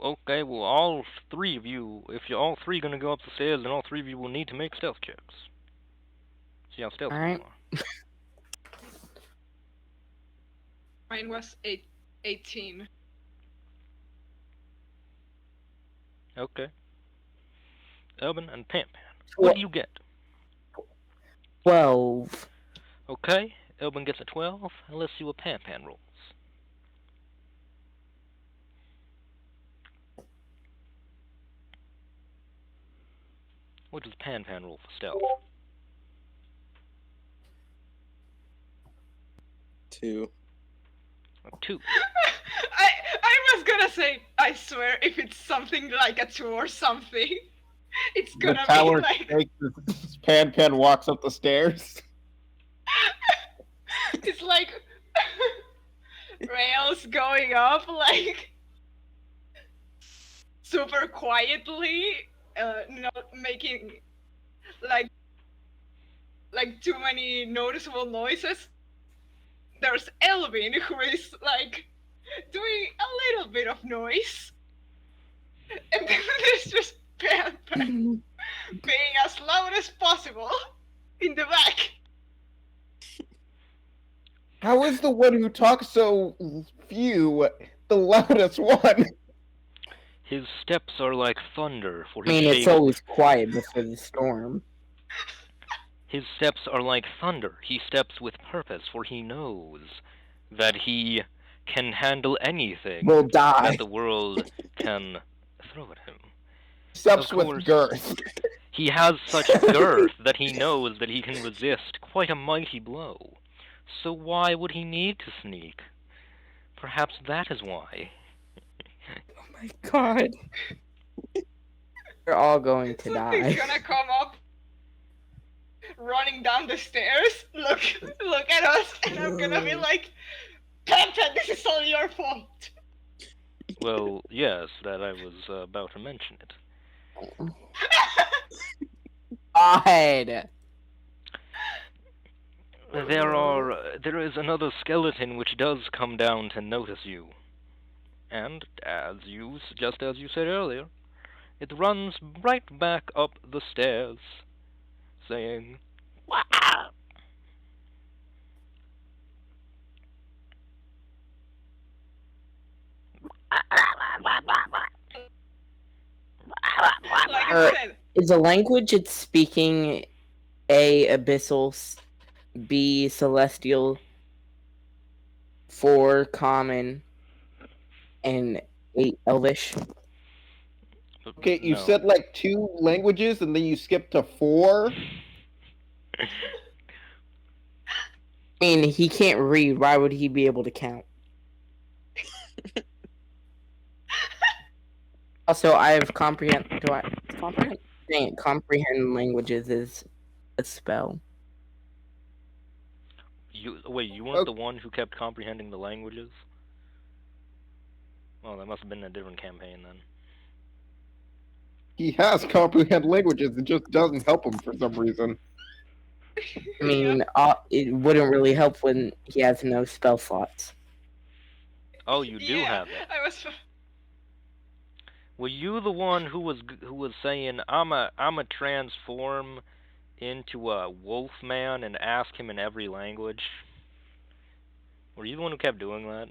Okay, well, all three of you, if you're all three gonna go up the stairs, then all three of you will need to make stealth checks. See how stealthy Alright. you are. Mine was 18. Okay. Elvin and Pampan. What do you get? 12. Okay, Elvin gets a 12, and let's see what Pampan rolls. What does Pampan roll for stealth? 2. A 2. I was gonna say, I swear, if it's something like a 2 or something, it's The gonna be tower like. shakes as Pan walks up the stairs. It's like rails going up, like super quietly, not making like too many noticeable noises. There's Elvin, who is like doing a little bit of noise, and then there's just Pan being as loud as possible in the back. How is the one who talks so few the loudest one? His steps are like thunder, for I mean, he it's shakes. always quiet before the storm. His steps are like thunder. He steps with purpose, for he knows that he can handle anything Will die. that the world can throw at him. Steps Of with course. girth. He has such girth that he knows that he can resist quite a mighty blow. So why would he need to sneak? Perhaps that is why. Oh my god. We're all going to Something's die. gonna come up, running down the stairs. Look at us, and I'm gonna be like, Pampan, this is all your fault. Well, yes, that I was about to mention it. God. There is another skeleton which does come down to notice you. And, just as you said earlier, it runs right back up the stairs, saying, "Wah!" Like I said, Is the language it's speaking A, abyssal, B, celestial, 4, common, and 8, elvish? Okay, you No. said like 2 languages and then you skipped to 4? I mean, he can't read. Why would he be able to count? Also, I have comprehend. Do I comprehend? Dang it, comprehend languages is a spell. Wait, you weren't the one who kept comprehending the languages? Oh, that must have been a different campaign then. He has comprehend languages, it just doesn't help him for some reason. I mean, it wouldn't really help when he has no spell slots. Oh, you do have it. I was. Were you the one who was saying I'ma transform into a wolf man and ask him in every language? Were you the one who kept doing that?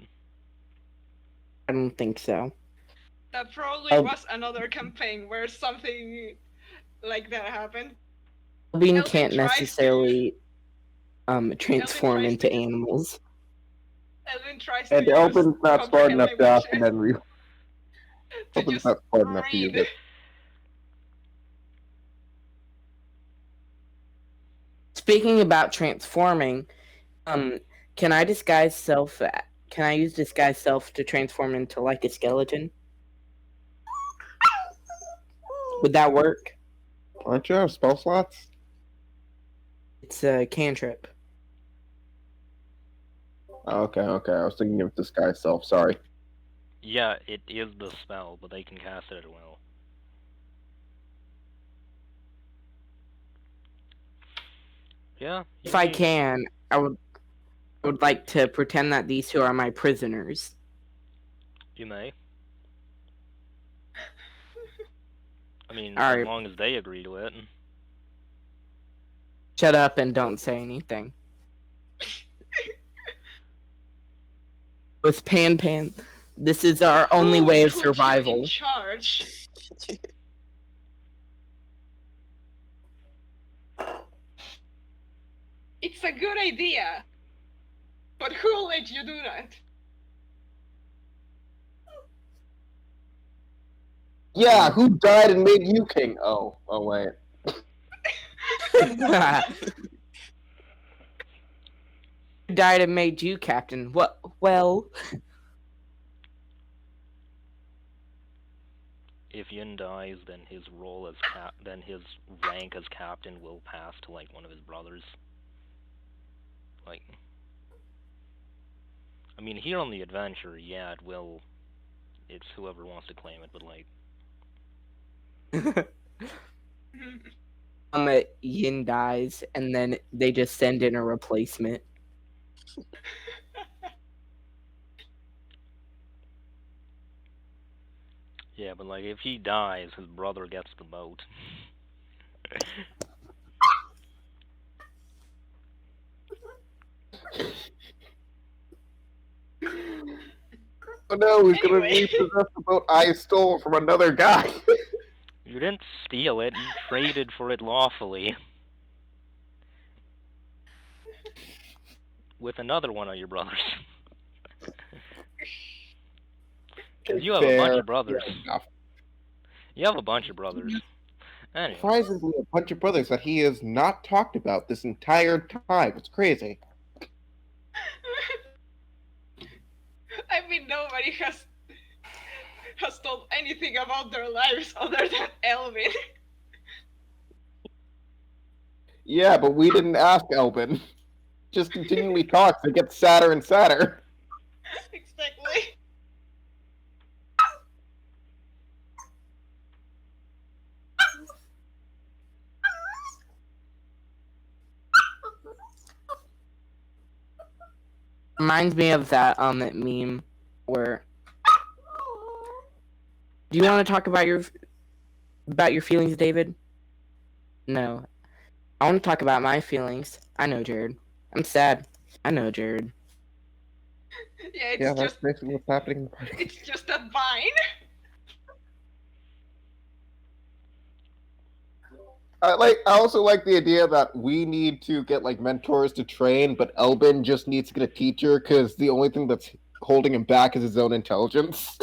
I don't think so. That probably was another campaign where something like that happened. Elvin can't necessarily transform into animals. Elvin tries to And Elvin's not smart enough to ask him every. Elvin's not smart enough to use it. Speaking about transforming, can I disguise self? Can I use disguise self to transform into like a skeleton? Would that work? Aren't you out of spell slots? It's a cantrip. Okay. I was thinking of disguise self. Sorry. Yeah, it is the spell, but they can cast it at will. Yeah. If I can, I would like to pretend that these two are my prisoners. You may. I mean, All as right. long as they agree to it. Shut up and don't say anything. With Pan, this is our only way of survival. In charge. It's a good idea, but who let you do that? Yeah, who died and made you king? Oh wait. Died and made you captain. What? Well, If Yin dies, then his role as his rank as captain will pass to like one of his brothers. Like, I mean, here on the adventure, yeah, it will. It's whoever wants to claim it, but like. Yin dies, and then they just send in a replacement. Yeah, but like, if he dies, his brother gets the boat. Oh no, he's gonna repossess the boat I stole from another guy. You didn't steal it, you traded for it lawfully. With another one of your brothers. Because you have a bunch of brothers. Yeah, You have a bunch of brothers. Anyway. surprisingly, a bunch of brothers that he has not talked about this entire time. It's crazy. I mean, nobody has told anything about their lives other than Elvin. Yeah, but we didn't ask Elvin. Just continually talks. It gets sadder and sadder. Exactly. Reminds me of that meme where. Do you want to talk about your feelings, David? No. I want to talk about my feelings. I know, Jared. I'm sad. I know, Jared. Yeah, it's That's just basically what's happening. it's just a vine. I also like the idea that we need to get like mentors to train, but Elvin just needs to get a teacher because the only thing that's holding him back is his own intelligence.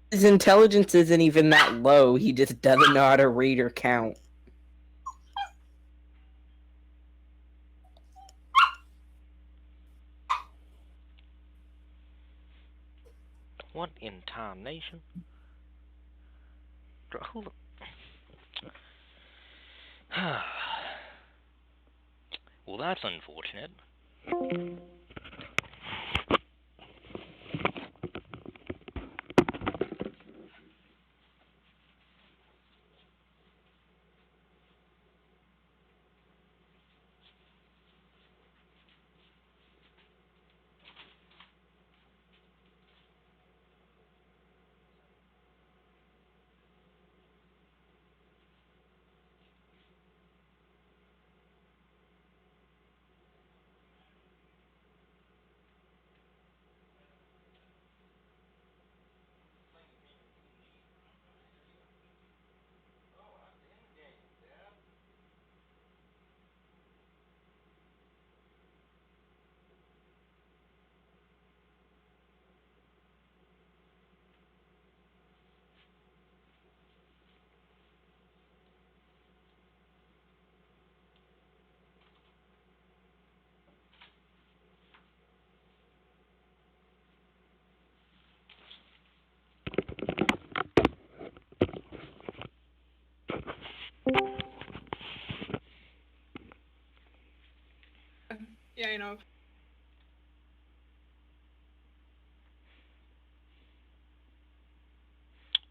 His intelligence isn't even that low. He just doesn't know how to read or count. What in tarnation? Hold on. Well, that's unfortunate. Yeah, I know.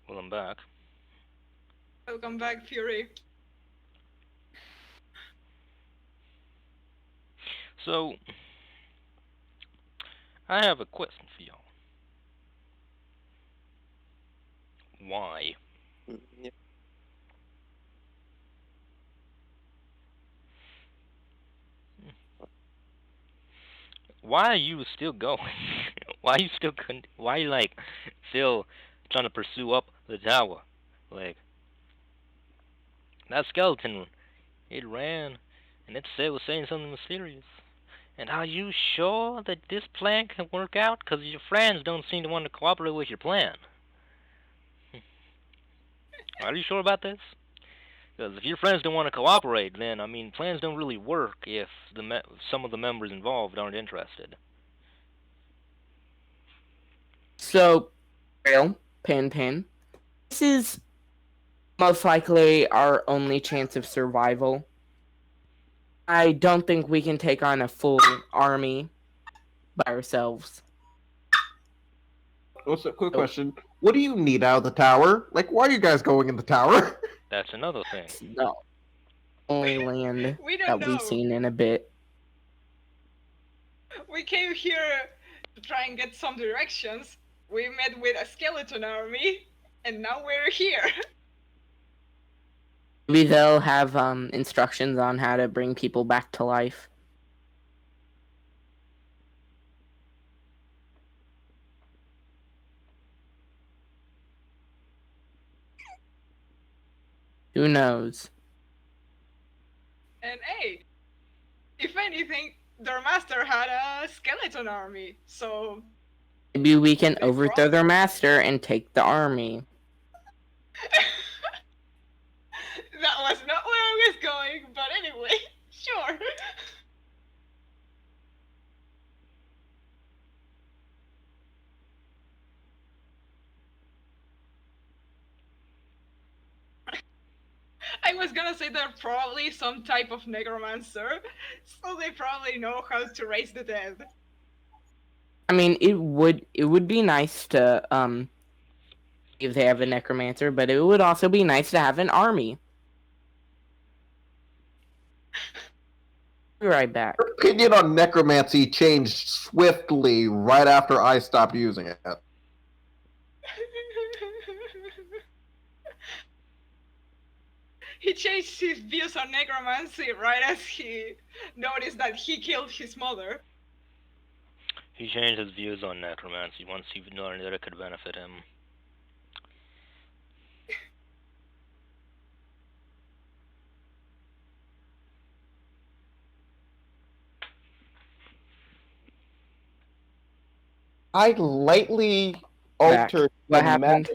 Well, I'm back. Welcome back, Fury. So, I have a question for y'all. Why? Yeah. Why are you still going? Why are you still why are you like still trying to pursue up the tower? Like that skeleton, it ran and it said was saying something mysterious. And are you sure that this plan can work out? Because your friends don't seem to want to cooperate with your plan. Are you sure about this? Because if your friends don't want to cooperate, then I mean plans don't really work if some of the members involved aren't interested. So, real Pin. This is most likely our only chance of survival. I don't think we can take on a full army by ourselves. Also, quick question. What do you need out of the tower? Like, why are you guys going in the tower? That's another thing. It's the only land We don't that know. we've seen in a bit. We came here to try and get some directions. We met with a skeleton army, and now we're here. Maybe they'll have instructions on how to bring people back to life. Who knows? And hey, if anything, their master had a skeleton army, so Maybe we can They overthrow brought- their master and take the army. that was not where I was going, but anyway, sure. I was gonna say they're probably some type of necromancer, so they probably know how to raise the dead. I mean, it would be nice to if they have a necromancer, but it would also be nice to have an army. Be right back. Your opinion on necromancy changed swiftly right after I stopped using it. He changed his views on necromancy right as he noticed that he killed his mother. He changed his views on necromancy once he learned that it could benefit him. I lightly altered What the happened?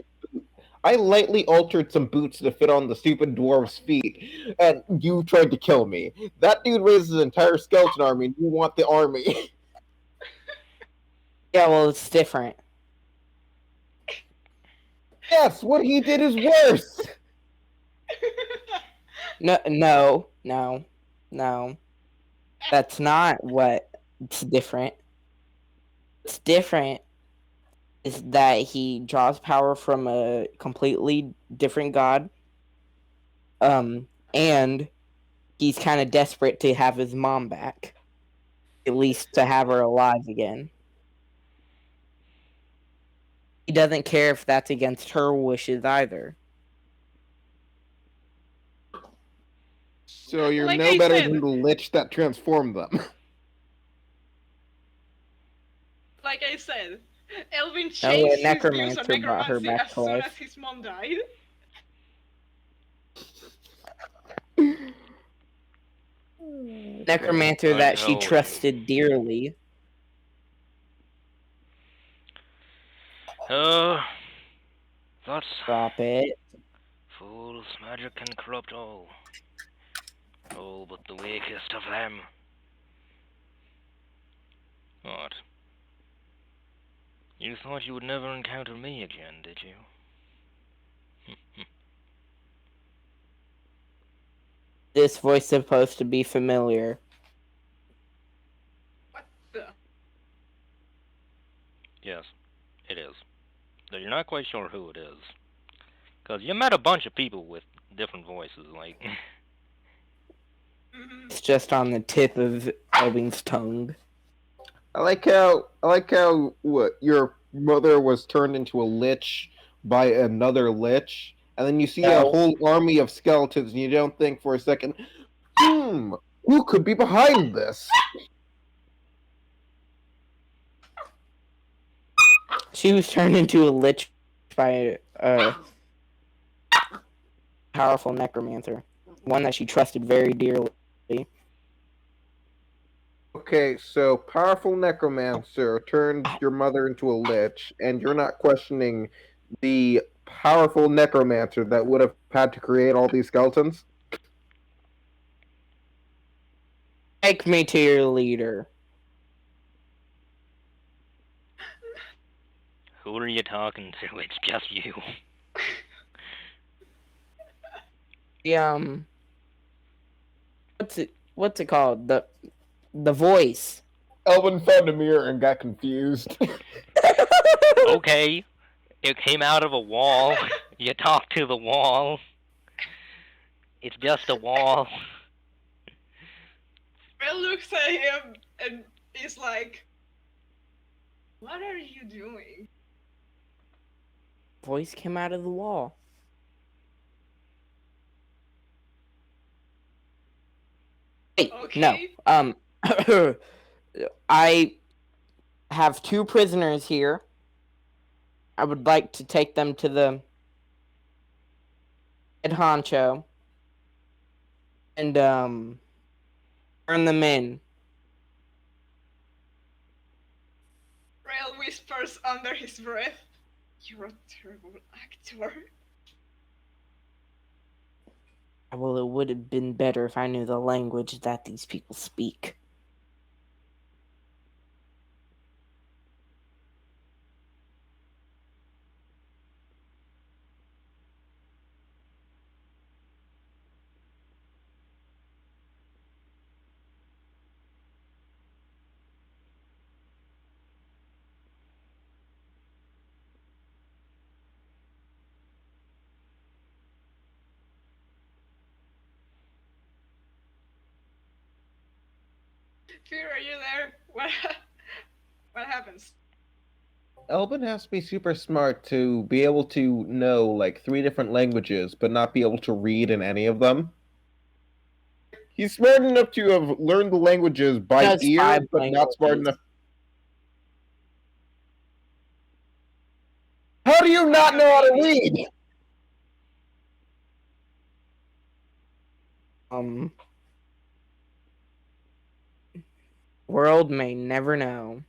I lightly altered some boots to fit on the stupid dwarf's feet, and you tried to kill me. That dude raises his entire skeleton army, and you want the army. Yeah, well, it's different. Yes, what he did is worse. No. That's not what's different. What's different is that he draws power from a completely different god. And he's kind of desperate to have his mom back. At least to have her alive again. He doesn't care if that's against her wishes either. So you're Like no I better said. than the lich that transformed them. Like I said, Elvin No, a changed his views on necromancer brought her necromancy back as to soon life. as his mom died. Necromancer that she Unholy. trusted dearly. That's Drop it. fools, magic can corrupt all. All but the weakest of them. What? You thought you would never encounter me again, did you? This voice supposed to be familiar. What the? Yes, it is. Though you're not quite sure who it is. Because you met a bunch of people with different voices, like... It's just on the tip of Elvin's tongue. I like how what your mother was turned into a lich by another lich, and then you see a No. whole army of skeletons, and you don't think for a second, who could be behind this? She was turned into a lich by a powerful necromancer. One that she trusted very dearly. Okay, so powerful necromancer turned your mother into a lich, and you're not questioning the powerful necromancer that would have had to create all these skeletons? Take me to your leader. Who are you talking to? It's just you. The what's it called? The voice. Elvin found a mirror and got confused. Okay. It came out of a wall. You talk to the wall. It's just a wall. Bill looks at him and is like, "What are you doing?" Voice came out of the wall. Wait, Okay. no. I have 2 prisoners here. I would like to take them to the head honcho and turn them in. Rail whispers under his breath, "You're a terrible actor." Well, it would have been better if I knew the language that these people speak. Fear, are you there? What happens? Elvin has to be super smart to be able to know like 3 different languages, but not be able to read in any of them. He's smart enough to have learned the languages by Knows ear, 5 but not smart languages. enough. How do you not know how to read? World may never know.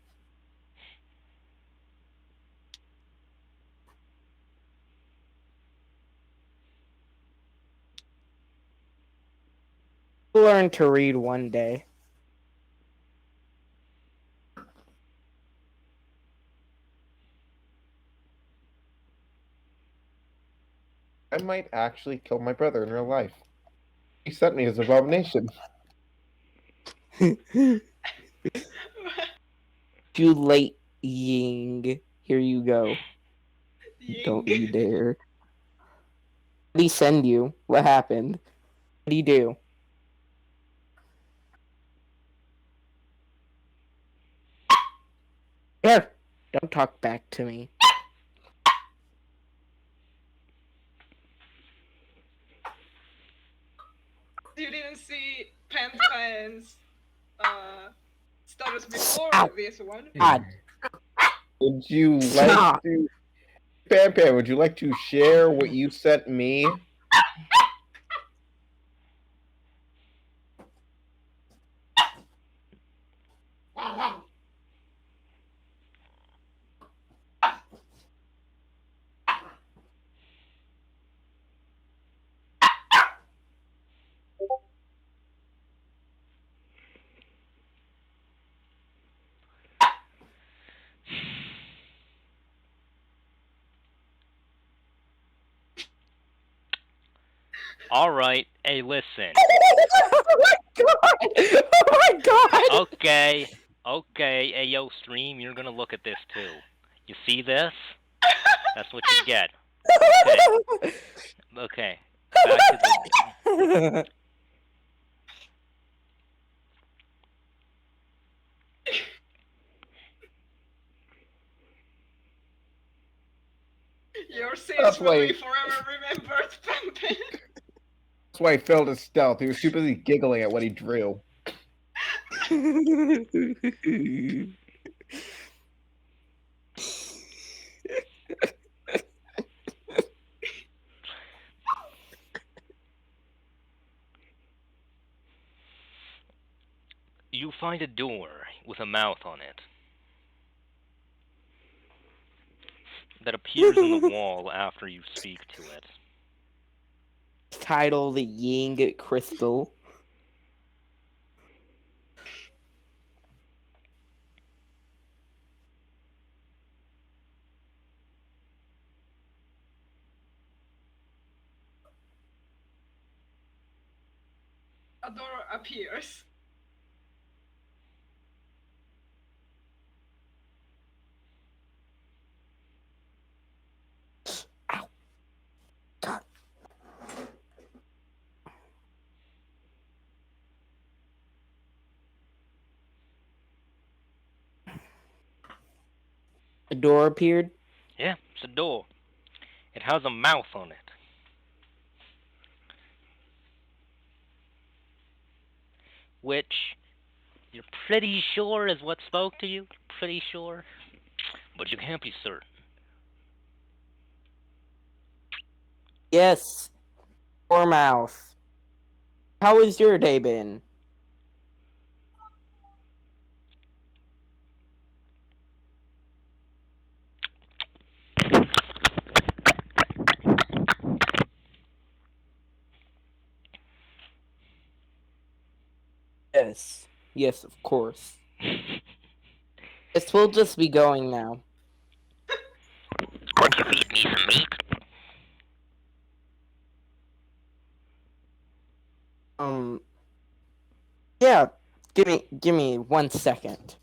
We'll learn to read one day. I might actually kill my brother in real life. He sent me his abomination. Too late, Ying. Here you go. Don't you dare. What did he send you? What happened? What did he do? Here! Don't talk back to me. You didn't see Pentfine's status before Ow. this one. God. Would you like Stop. to... Pam, would you like to share what you sent me? Alright, hey, listen. Oh my god! Oh my god! Okay, hey, yo, stream, you're gonna look at this too. You see this? That's what you get. Okay, back to the... Your sins That's will why- be forever remembered, Pempin. That's why he failed his stealth. He was too busy giggling at what he drew. You find a door with a mouth on it that appears in the wall after you speak to it. Title the Ying Crystal. A door appears. Ow. God. A door appeared. Yeah, it's a door. It has a mouth on it. Which you're pretty sure is what spoke to you. Pretty sure. But you can't be certain. Yes. Or mouth. How has your day been? Yes. Yes, of course. This will just be going now. Won't you feed me some meat? Yeah. Give me 1 second.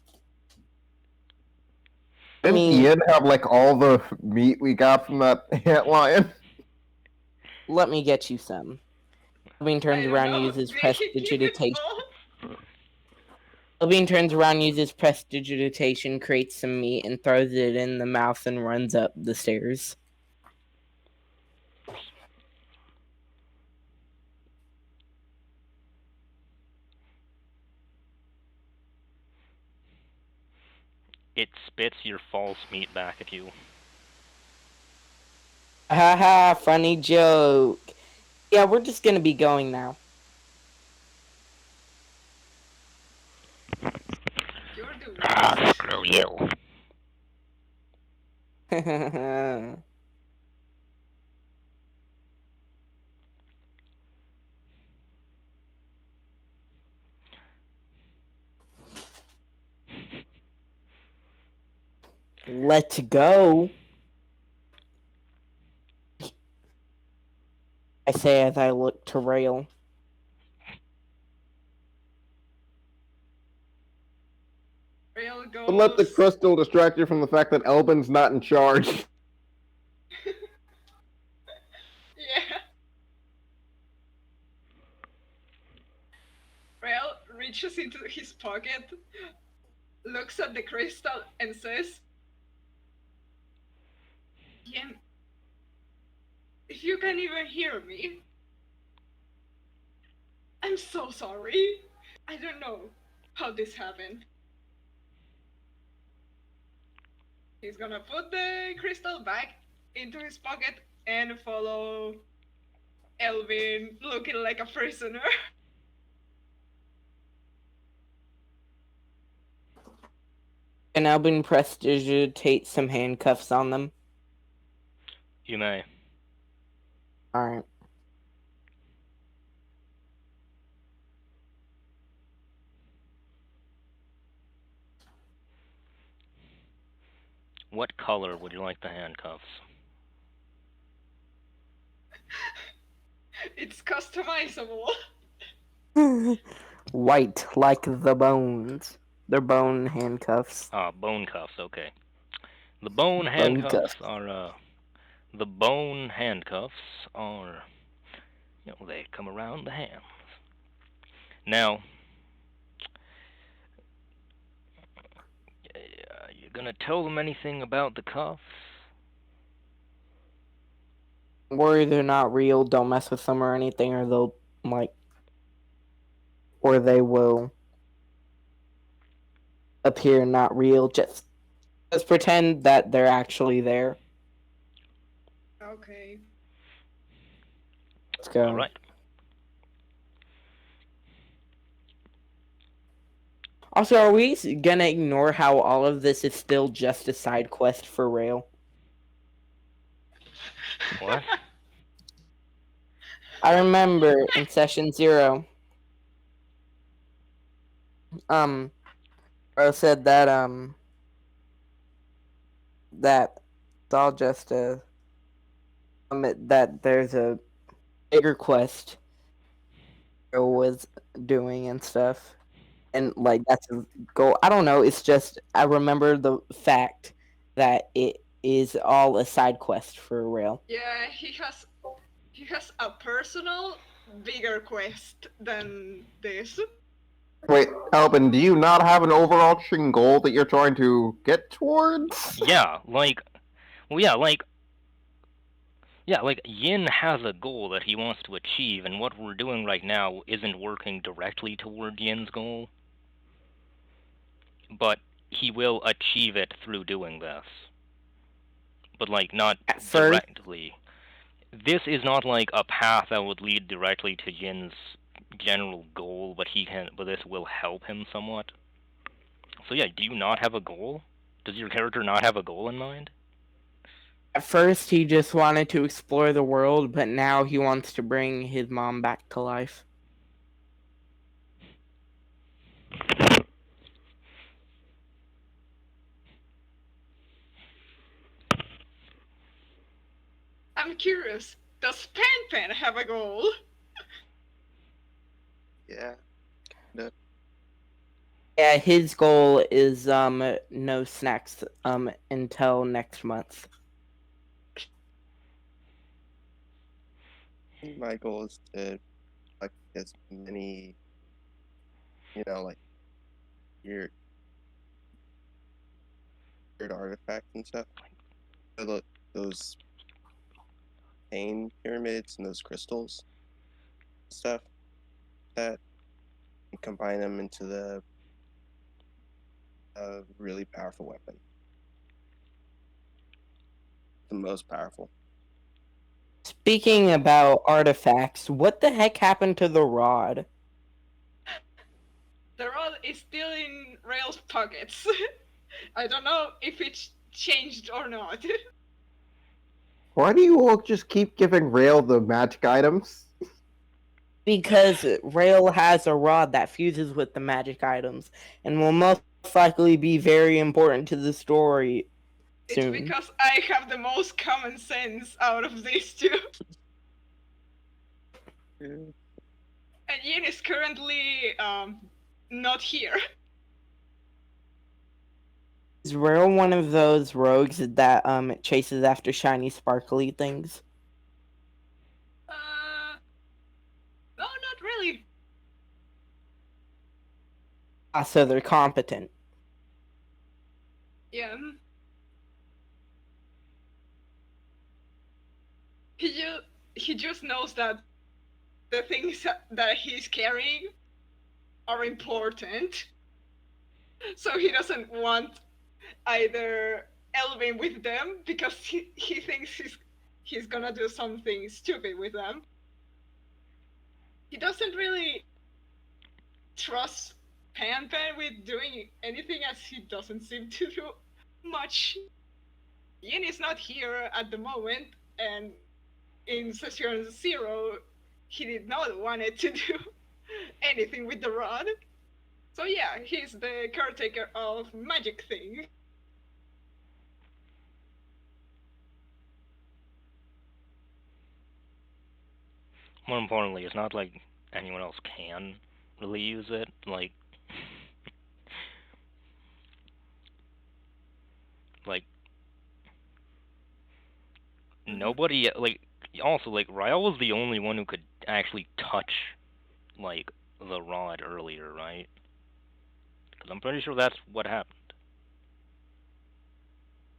Didn't Ian have like all the meat we got from that antlion? Let me get you some. Levine turns I don't around, know, uses we can keep it prestidigitation. all. Levine turns around, uses prestidigitation, creates some meat, and throws it in the mouth and runs up the stairs. It spits your false meat back at you. Haha, funny joke. Yeah, we're just gonna be going now. You're the Ah, worst. screw you. Let's go. I say as I look to Rail. Rail goes. Don't let the crystal distract you from the fact that Elbin's not in charge. Yeah. Rail reaches into his pocket, looks at the crystal, and says, Yen, if you can even hear me, I'm so sorry. I don't know how this happened. He's gonna put the crystal back into his pocket and follow Elvin looking like a prisoner. Can Albin prestidigitate some handcuffs on them? You may. Alright. What color would you like the handcuffs? It's customizable. White, like the bones. They're bone handcuffs. Ah, bone cuffs, okay. The bone Bone handcuffs cuffs. are, the bone handcuffs are, they come around the hands. Now, you gonna tell them anything about the cuffs? Worry they're not real, don't mess with them or anything, or they'll, or they will appear not real. Just pretend that they're actually there. Okay. Let's go. Alright. Also, are we gonna ignore how all of this is still just a side quest for Rail? What? I remember in session 0, Rail said that, that it's all just a, that there's a bigger quest Rail was doing and stuff. And, that's a goal. I don't know, it's just, I remember the fact that it is all a side quest for Rail. Yeah, he has a personal bigger quest than this. Wait, Elbin, do you not have an overarching goal that you're trying to get towards? Yeah, Yin has a goal that he wants to achieve, and what we're doing right now isn't working directly toward Yin's goal. But he will achieve it through doing this. But, not directly. This is not, a path that would lead directly to Yin's general goal, but this will help him somewhat. So yeah, do you not have a goal? Does your character not have a goal in mind? At first, he just wanted to explore the world, but now he wants to bring his mom back to life. I'm curious, does Pan have a goal? Yeah. Yeah, his goal is no snacks until next month. My goal is to collect as many, weird artifacts and stuff. Those pain pyramids and those crystals stuff that and combine them into the really powerful weapon. The most powerful. Speaking about artifacts, what the heck happened to the rod? The rod is still in Rail's pockets. I don't know if it's changed or not. Why do you all just keep giving Rail the magic items? Because Rail has a rod that fuses with the magic items and will most likely be very important to the story soon. It's because I have the most common sense out of these two. Yeah. And Yin is currently not here. Is Rail one of those rogues that chases after shiny sparkly things? No, not really. Ah, so they're competent. Yeah. He just knows that the things that he's carrying are important. So he doesn't want either Elvin with them because he thinks he's gonna do something stupid with them. He doesn't really trust Pan with doing anything, as he doesn't seem to do much. Yin is not here at the moment, and in session 0, he did not want it to do anything with the rod. So yeah, he's the caretaker of magic thing. More importantly, it's not like anyone else can really use it. Like nobody, like, also, like, Ryle was the only one who could actually touch, like, the rod earlier, right? Because I'm pretty sure that's what happened.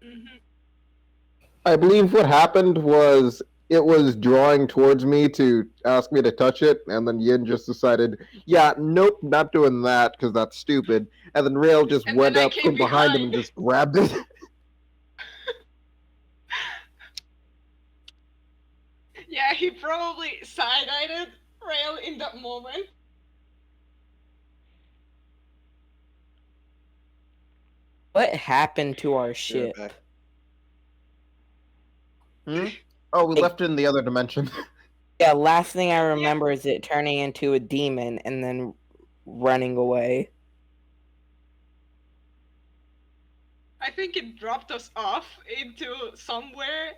Mm-hmm. I believe what happened was it was drawing towards me to ask me to touch it, and then Yin just decided, yeah, nope, not doing that because that's stupid. And then Rail just And went then I up came from behind him and behind. just grabbed it. Yeah, he probably side-eyed Rail in that moment. What happened to our They're ship? back. Oh, we Like- left it in the other dimension. Yeah, last thing I remember is it turning into a demon and then running away. I think it dropped us off into somewhere,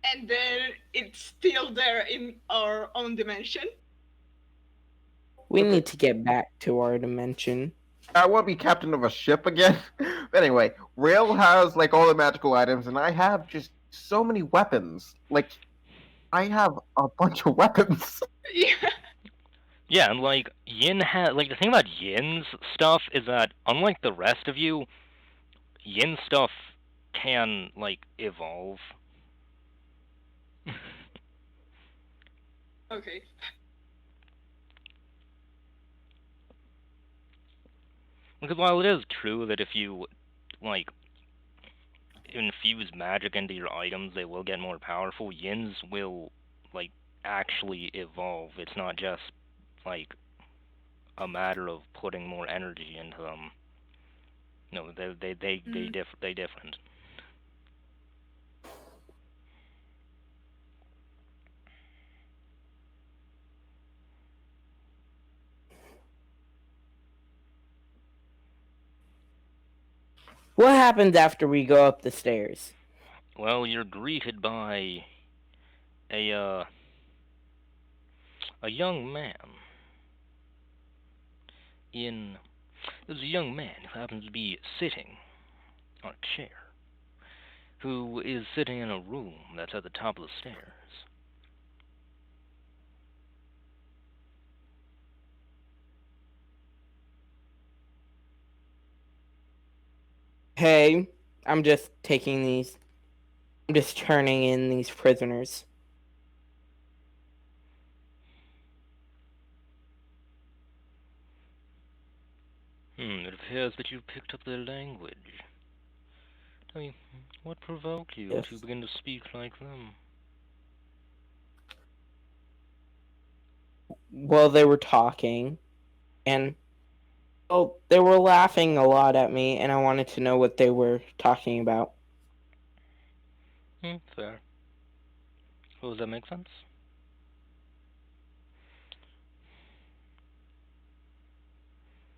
and then it's still there in our own dimension. We Okay. need to get back to our dimension. I want to be captain of a ship again. But anyway, Rail has like all the magical items, and I have just so many weapons. Like, I have a bunch of weapons. Yeah. Yeah, and like Yin had, like, the thing about Yin's stuff is that unlike the rest of you, Yin stuff can, like, evolve. Okay. Because while it is true that if you, like, infuse magic into your items, they will get more powerful, Yin's will, like, actually evolve. It's not just, like, a matter of putting more energy into them. No, they different. What happens after we go up the stairs? Well, you're greeted by a young man in. There's a young man who happens to be sitting on a chair, who is sitting in a room that's at the top of the stairs. Hey, I'm just turning in these prisoners. It appears that you've picked up their language. Tell me, what provoked you Yes. to begin to speak like them? Well, they were talking, and they were laughing a lot at me, and I wanted to know what they were talking about. Fair. Well, does that make sense?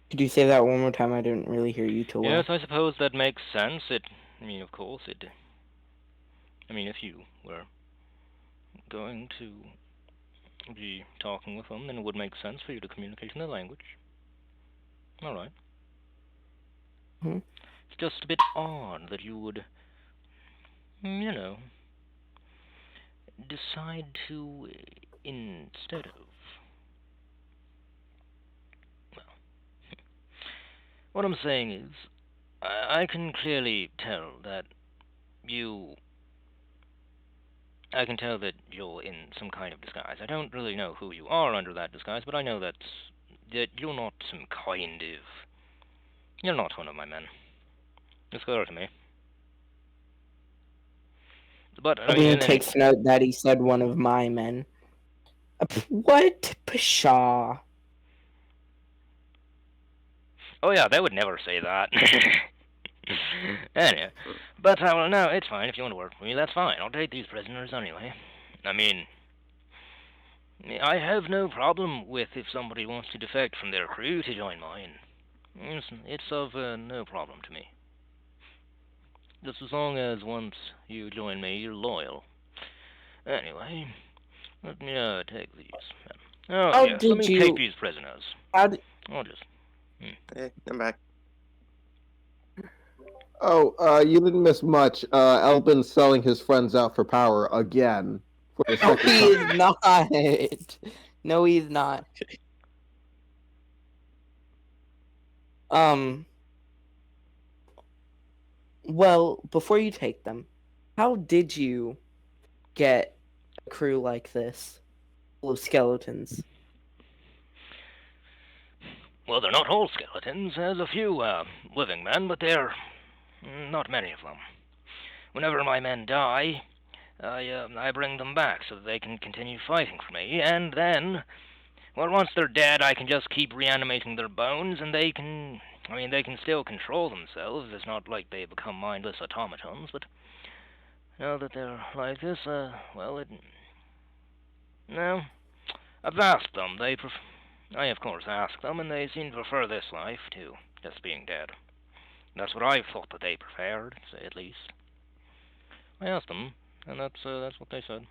Could you say that one more time? I didn't really hear you too well. Yes, I suppose that makes sense. Of course, if you were going to be talking with them, then it would make sense for you to communicate in their language. Alright. Hmm. It's just a bit odd that you would, you know, decide to, instead of. Well, what I'm saying is, I can clearly tell that you. I can tell that you're in some kind of disguise. I don't really know who you are under that disguise, but I know that you're not some kind of. You're not one of my men. It's clear to me. But I mean, Bean in any takes note that he said one of my men. What? Pshaw. Oh yeah, they would never say that. Anyway, but well, no, it's fine if you want to work for me. That's fine. I'll take these prisoners anyway. I mean, I have no problem with if somebody wants to defect from their crew to join mine. It's of no problem to me. Just as long as once you join me, you're loyal. Anyway, let me take these. Oh How yes, let did me you? take these prisoners. How did, I'll just. Hey, I'm back. Oh, you didn't miss much. Elbin's selling his friends out for power again for the no, second he time. is not. No, he's not. Well, before you take them, how did you get a crew like this full of skeletons? Well, they're not all skeletons. There's a few living men, but they're not many of them. Whenever my men die, I bring them back so that they can continue fighting for me, and then, well, once they're dead, I can just keep reanimating their bones, and they can. I mean, they can still control themselves. It's not like they become mindless automatons, but now that they're like this, well, it. No, I've asked them. I, of course, asked them, and they seem to prefer this life to just being dead. That's what I thought that they preferred, at least. I asked them, and that's what they said.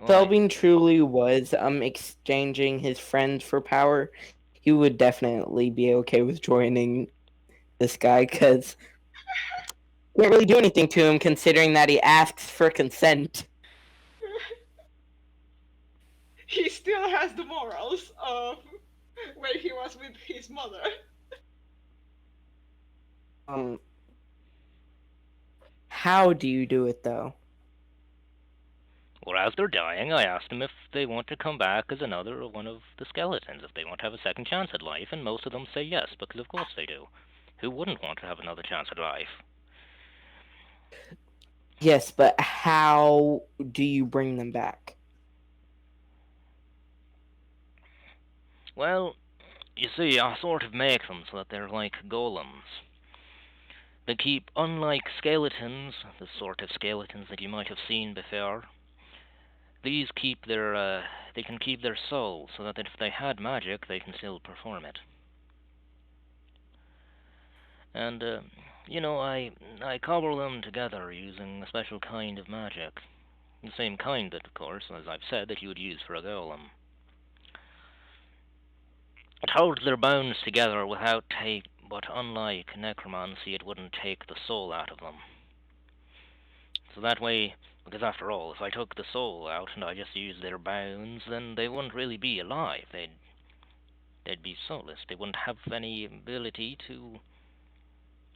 If Well, Elvin truly was exchanging his friends for power, he would definitely be okay with joining this guy, because can't really do anything to him considering that he asks for consent. He still has the morals of when he was with his mother. How do you do it though? Well, as they're dying, I asked them if they want to come back as another one of the skeletons, if they want to have a second chance at life, and most of them say yes, because of course they do. Who wouldn't want to have another chance at life? Yes, but how do you bring them back? Well, you see, I sort of make them so that they're like golems. They keep, unlike skeletons, the sort of skeletons that you might have seen before, these they can keep their soul, so that if they had magic, they can still perform it. And, I cobble them together using a special kind of magic. The same kind that, of course, as I've said, that you would use for a golem. It holds their bones together but unlike necromancy, it wouldn't take the soul out of them. So that way, because after all, if I took the soul out and I just used their bones, then they wouldn't really be alive. They'd be soulless. They wouldn't have any ability to.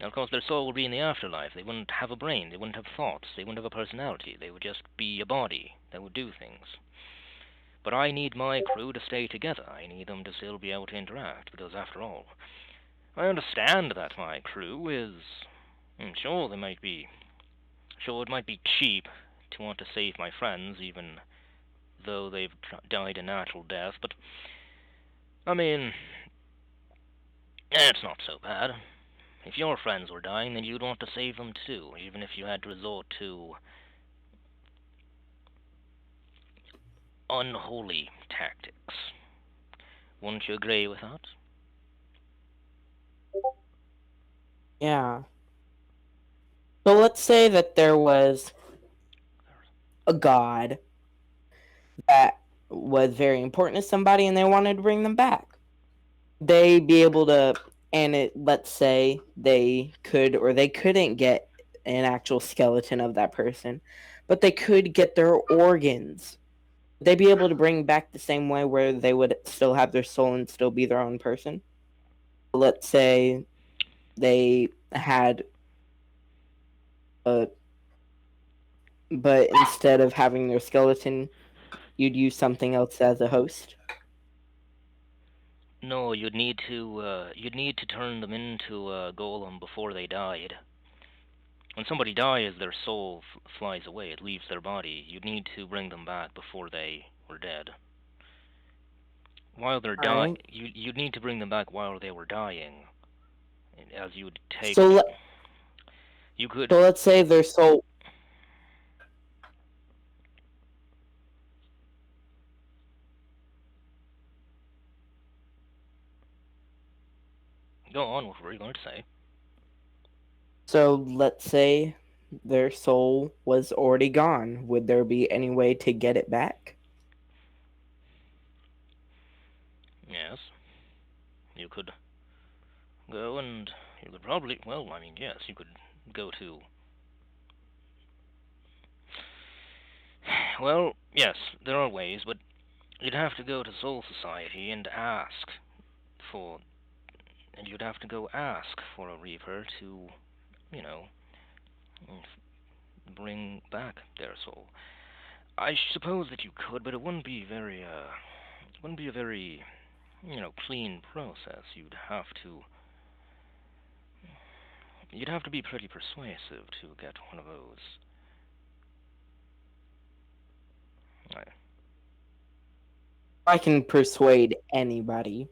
Of course, their soul would be in the afterlife. They wouldn't have a brain. They wouldn't have thoughts. They wouldn't have a personality. They would just be a body that would do things. But I need my crew to stay together. I need them to still be able to interact, because after all, I understand that my crew is. Sure, it might be cheap to want to save my friends, even though they've died a natural death, but I mean, it's not so bad. If your friends were dying, then you'd want to save them too, even if you had to resort to unholy tactics. Wouldn't you agree with that? Yeah. So let's say that there was a god that was very important to somebody and they wanted to bring them back. They'd be able to, let's say they could or they couldn't get an actual skeleton of that person, but they could get their organs. They'd be able to bring back the same way where they would still have their soul and still be their own person. Let's say they had but instead of having their skeleton, you'd use something else as a host. No, you'd need to turn them into a golem before they died. When somebody dies, their soul flies away. It leaves their body. You'd need to bring them back before they were dead. While they're dying, you'd need to bring them back while they were dying, as you would take. You could. So let's say their soul. Go on. What were you going to say? So let's say their soul was already gone. Would there be any way to get it back? Yes. You could go and you could probably, well, I mean, yes, you could go to, well, yes, there are ways, but you'd have to go to Soul Society and ask for, and you'd have to go ask for a Reaper to, you know, bring back their soul. I suppose that you could, but it wouldn't be very, a very, clean process. You'd have to be pretty persuasive to get one of those. I can persuade anybody.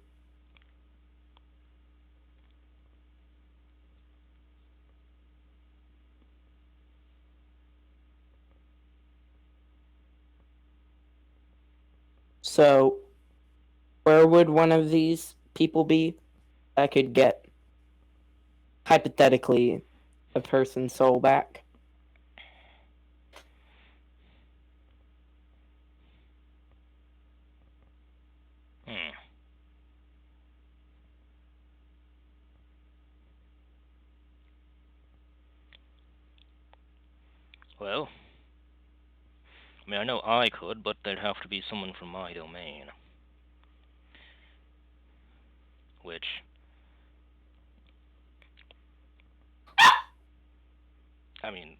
So, where would one of these people be that could get, hypothetically, a person's soul back? Well, I mean, I know I could, but there'd have to be someone from my domain. Which, I mean,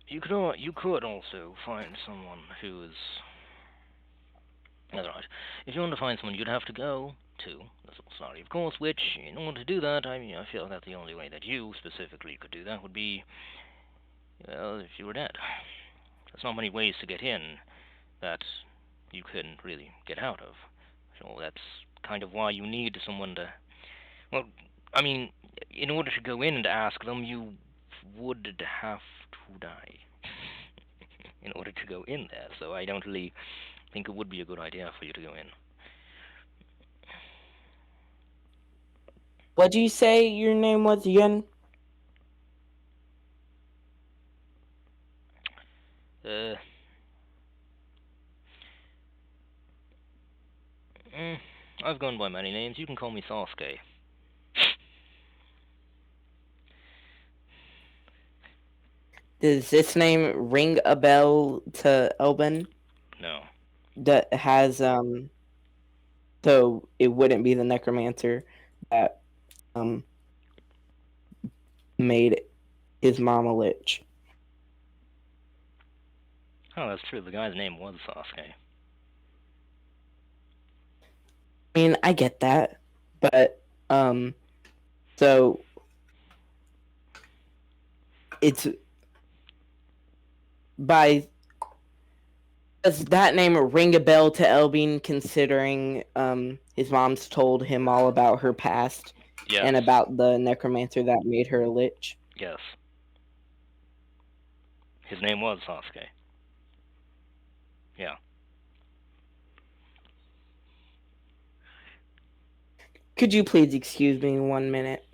you could also find someone who's, that's right. If you want to find someone, you'd have to go to the Soul Society, of course, which, in order to do that, I mean, I feel that the only way that you specifically could do that would be, well, if you were dead. There's not many ways to get in that you couldn't really get out of. So that's kind of why you need someone to, well, I mean, in order to go in and ask them, you would have to die in order to go in there. So I don't really think it would be a good idea for you to go in. What do you say your name was again? I've gone by many names. You can call me Sasuke. Does this name ring a bell to Elben? No. That has, so it wouldn't be the necromancer that, made his mom a lich. Oh, that's true. The guy's name was Sasuke. I mean, I get that, but, so it's does that name ring a bell to Elben, considering his mom's told him all about her past? Yes. And about the necromancer that made her a lich? Yes. His name was Sasuke. Yeah. Could you please excuse me 1 minute?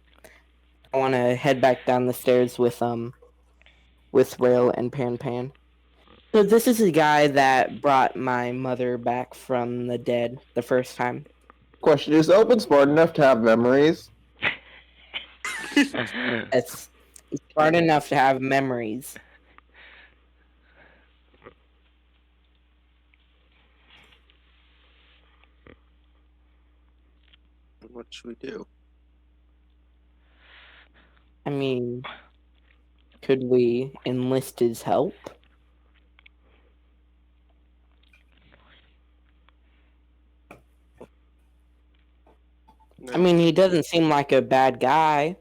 I want to head back down the stairs with Rail and Pan Pan. So this is the guy that brought my mother back from the dead the first time. Question: is Open smart enough to have memories? It's smart enough to have memories. What should we do? I mean, could we enlist his help? I mean, he doesn't seem like a bad guy.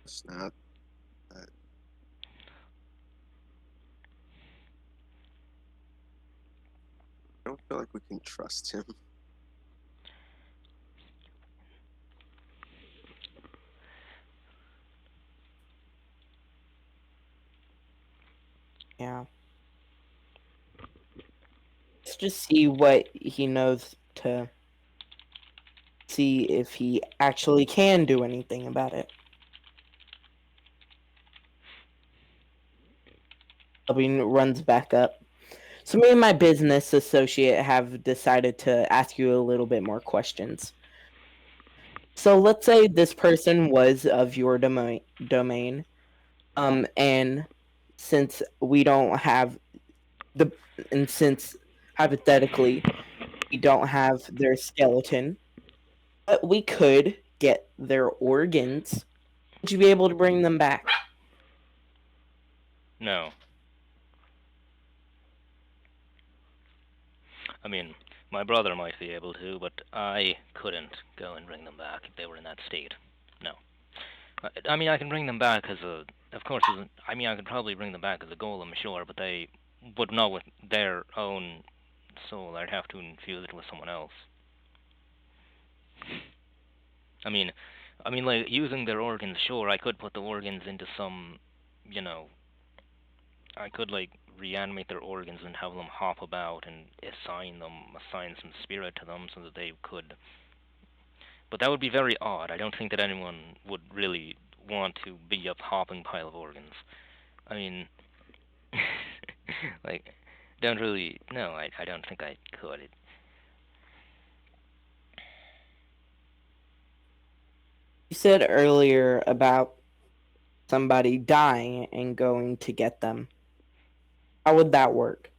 It's not. I don't feel like we can trust him. Yeah. Let's just see what he knows to see if he actually can do anything about it. Elvin runs back up. So me and my business associate have decided to ask you a little bit more questions. So let's say this person was of your domain, and since we don't have and since hypothetically we don't have their skeleton, but we could get their organs, would you be able to bring them back? No. I mean, my brother might be able to, but I couldn't go and bring them back if they were in that state. No. I mean, I can bring them back as a... Of course, I mean, I could probably bring them back as a golem, sure, but they would not with their own soul. I'd have to infuse it with someone else. I mean, like, using their organs, sure, I could put the organs into some, you know... I could, like, reanimate their organs and have them hop about and assign some spirit to them so that they could... But that would be very odd. I don't think that anyone would really want to be a hopping pile of organs. I mean... like, don't really... No, I don't think I could. You said earlier about somebody dying and going to get them. How would that work?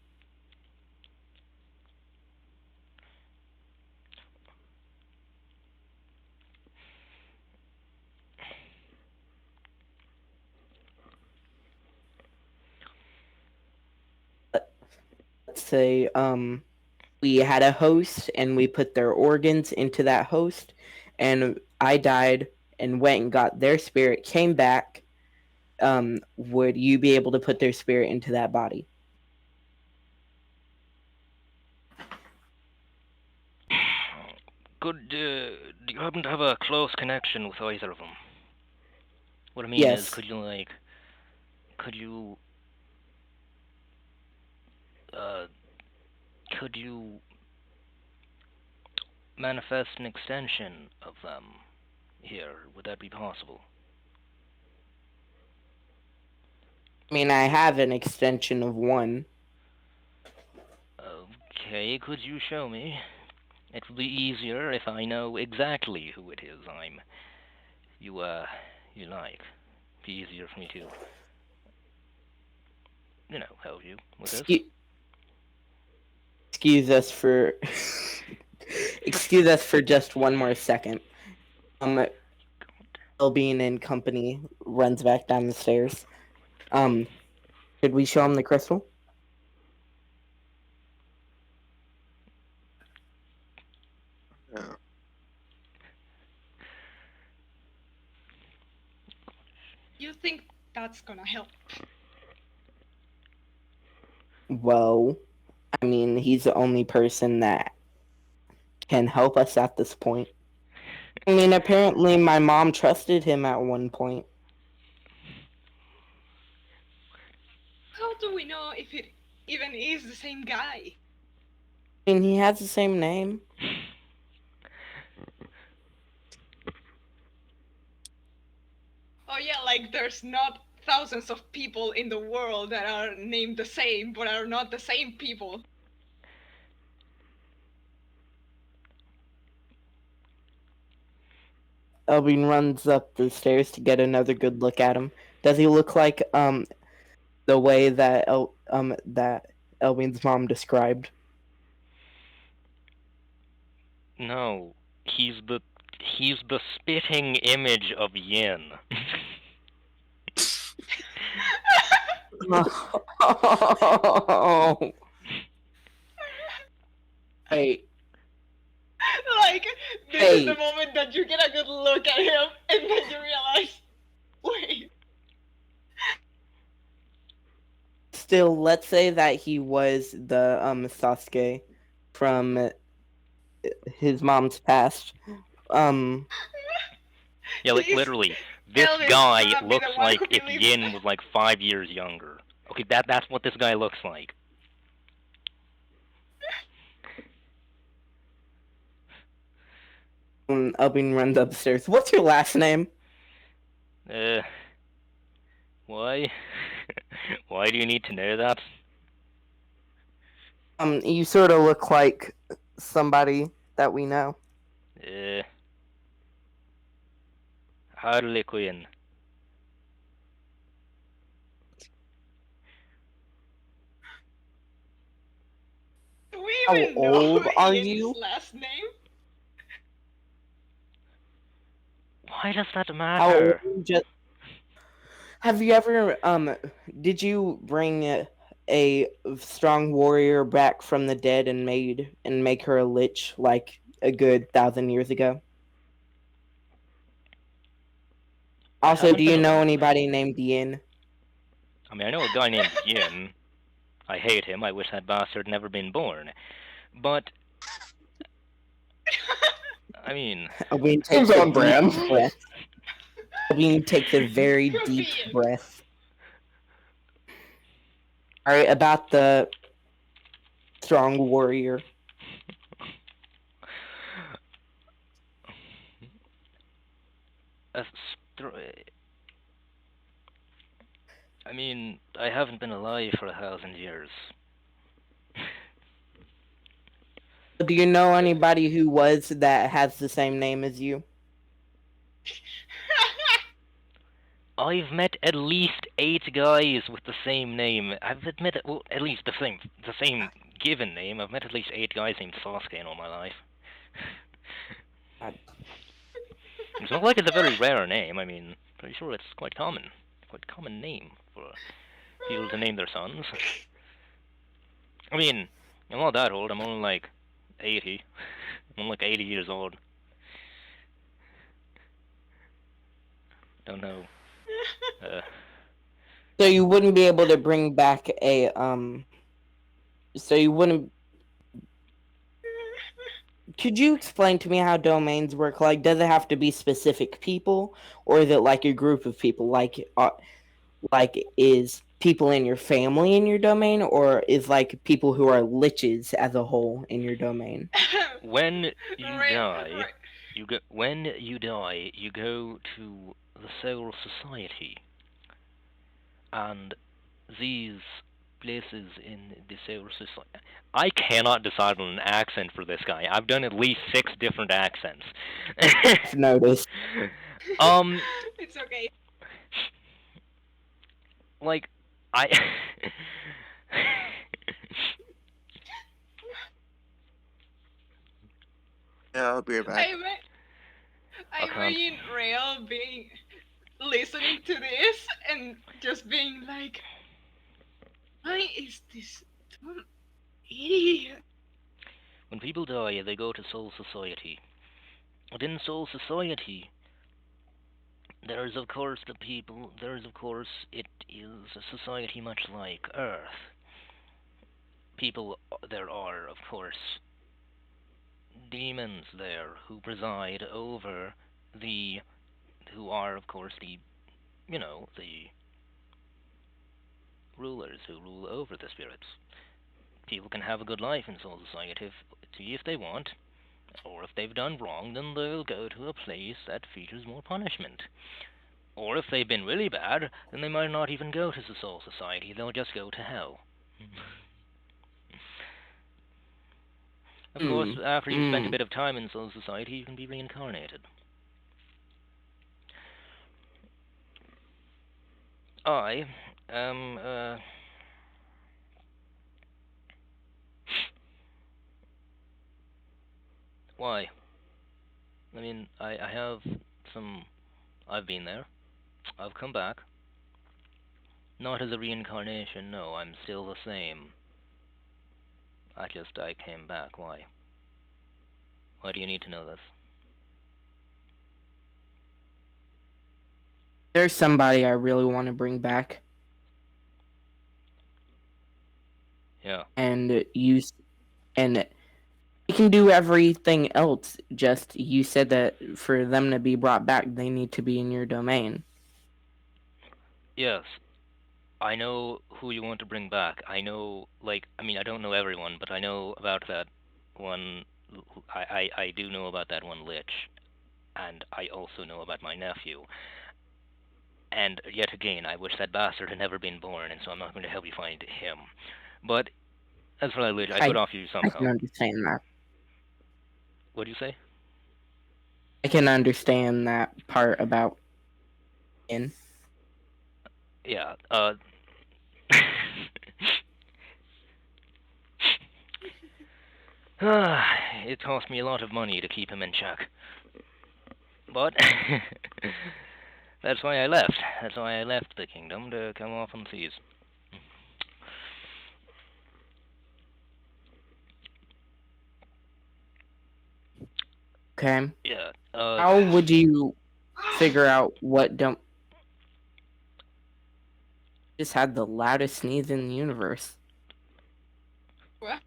Let's say we had a host and we put their organs into that host, and I died and went and got their spirit, came back. Would you be able to put their spirit into that body? Do you happen to have a close connection with either of them? What I mean Yes. is, could you manifest an extension of them here? Would that be possible? I mean, I have an extension of one. Okay, could you show me? It would be easier if I know exactly who it is you like. It'd be easier for me to, help you with this. Excuse us for excuse us for just one more second. Being in company runs back down the stairs. Could we show him the crystal? Yeah. You think that's gonna help? Well, I mean, he's the only person that can help us at this point. I mean, apparently my mom trusted him at one point. How do we know if it even is the same guy? I mean, he has the same name. Oh yeah, like there's not thousands of people in the world that are named the same, but are not the same people. Elvin runs up the stairs to get another good look at him. Does he look like the way that that Elvin's mom described? No, he's the spitting image of Yin. Oh. Wait. Like, this is Hey. the moment that you get a good look at him, and then you realize, wait. Still, let's say that he was the Sasuke from his mom's past. Yeah, like He's- literally, this Elvis guy gonna be the looks one like who if believes- Yin was like 5 years younger. Okay, that's what this guy looks like. Elvin runs upstairs. What's your last name? Why? Why do you need to know that? You sort of look like somebody that we know. Harley Quinn. Do we How even know old are Ian's you? last name? Why does that How matter? old have you ever did you bring a strong warrior back from the dead and make her a lich like a good 1,000 years ago? I Also, haven't do you been know around. anybody named Yin? I mean, I know a guy named Yin. I hate him. I wish that bastard never been born. But I mean, Elvin Seems takes a on brand. deep breath. Elvin takes a very Could deep be it. breath. Alright, about the strong warrior. a I mean, I haven't been alive for 1,000 years. Do you know anybody who was that has the same name as you? I've met at least 8 guys with the same name. I've met, well, at least the same given name. I've met at least 8 guys named Sasuke in all my life. God. It's not like it's a very rare name. I mean, pretty sure it's quite common. Quite common name for people to name their sons. I mean, I'm not that old. I'm only like 80. I'm like 80 years old. Don't know. So you wouldn't be able to bring back a so you wouldn't. Could you explain to me how domains work? Like, does it have to be specific people, or is it like a group of people? Like is people in your family in your domain, or is like people who are liches as a whole in your domain? When you Right, die, right. you go to the Soul Society, and these places in the Soul Society. I cannot decide on an accent for this guy. I've done at least 6 different accents. I've noticed. It's okay. Like, I. Yeah, I'll be right back. I imagine Rael being listening to this and just being like, why is this dumb idiot? When people die, they go to Soul Society. Within Soul Society, there is of course it is a society much like Earth. There are, of course, demons there who preside over who are, of course, the rulers who rule over the spirits. people can have a good life in Soul Society if they want, or if they've done wrong, then they'll go to a place that features more punishment. Or if they've been really bad, then they might not even go to the Soul Society, they'll just go to hell. Of course, after you've spent a bit of time in Soul Society, you can be reincarnated. I am, why? I mean, I have some... I've been there. I've come back. Not as a reincarnation, no, I'm still the same. I came back, why? Why do you need to know this? There's somebody I really want to bring back. Yeah. And you can do everything else. Just you said that for them to be brought back, they need to be in your domain. Yes. I know who you want to bring back. I know, like, I mean, I don't know everyone, but I know about that one. I do know about that one lich, and I also know about my nephew. And yet again, I wish that bastard had never been born, and so I'm not going to help you find him. But as for that lich, I could offer you I somehow. can understand that. What do you say? I can understand that part about in. Yeah. It cost me a lot of money to keep him in check. But that's why I left. That's why I left the kingdom, to come off on Thieves. Okay. Yeah. How would you figure out what don't... Just had the loudest sneeze in the universe. What?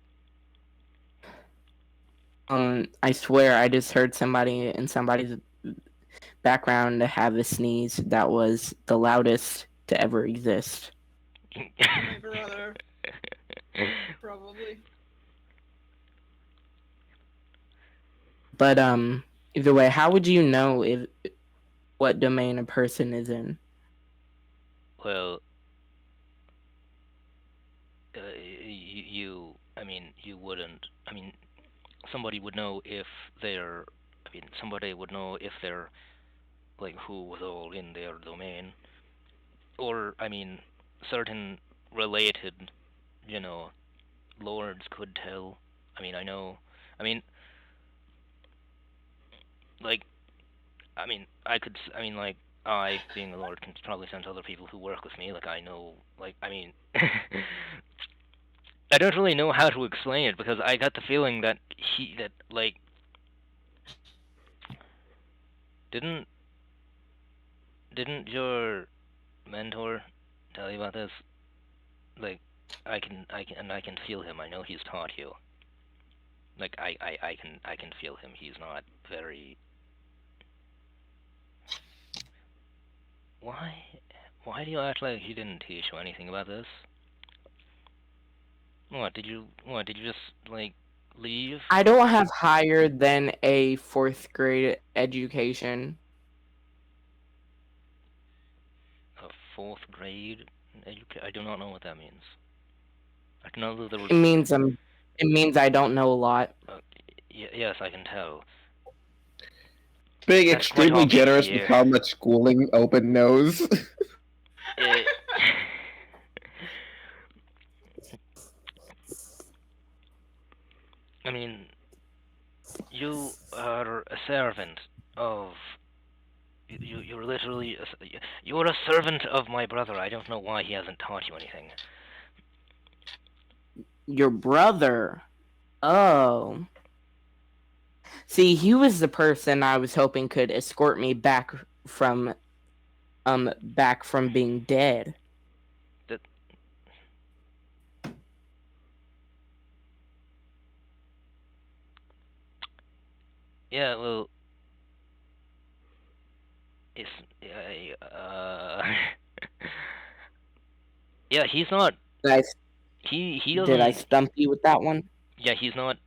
I swear I just heard somebody in somebody's background have a sneeze that was the loudest to ever exist. My brother. Probably. But either way, how would you know what domain a person is in? Well, you wouldn't. I mean, somebody would know if they're. I mean, somebody would know if they're, like, who was all in their domain. Or, I mean, certain related, lords could tell. I mean, I know. I mean, like, I, being a lord, can probably sense other people who work with me. Like, I know, like, I mean, I don't really know how to explain it, because I got the feeling that didn't your mentor tell you about this? Like, I can feel him. I know he's taught you. Like, I can feel him. He's not very... Why do you act like he didn't teach you anything about this? What did you just, like, leave? I don't have higher than a 4th grade education. A 4th grade I do not know what that means. I can know that there was... It means I don't know a lot. Yes, I can tell. Being That's quite extremely obvious generous here. with how much schooling Open knows. I mean, you are a servant of... You're literally... You're a servant of my brother. I don't know why he hasn't taught you anything. Your brother? Oh. See, he was the person I was hoping could escort me back from being dead. Yeah, well... Yeah, he's not... Guys, He doesn't. Did I stump you with that one? Yeah, he's not.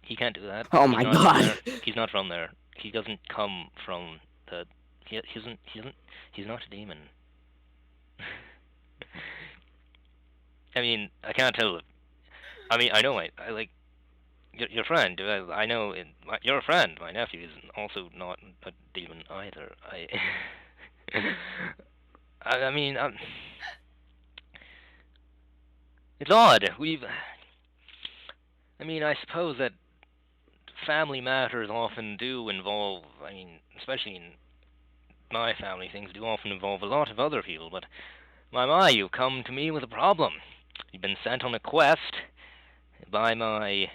He can't do that. Oh He's my not from god. there. He's not from there. He doesn't come from the. He isn't. He isn't. He's not a demon. I mean, I can't tell. I mean, I know I like your friend. I know your friend. My nephew is also not a demon either. I mean, it's odd. I mean, I suppose that family matters often do involve. I mean, especially in my family, things do often involve a lot of other people. But my, you've come to me with a problem. You've been sent on a quest by my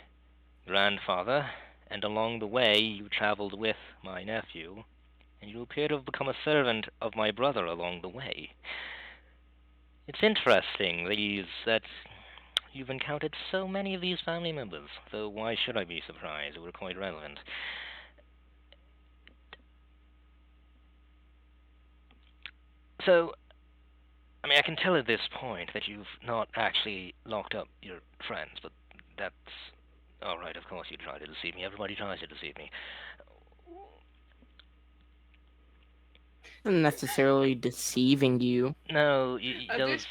grandfather, and along the way you traveled with my nephew, and you appear to have become a servant of my brother along the way. It's interesting that you've encountered so many of these family members, though why should I be surprised? They were quite relevant. So, I mean, I can tell at this point that you've not actually locked up your friends, but that's alright, of course you try to deceive me. Everybody tries to deceive me. I'm not necessarily deceiving you. No, At those... this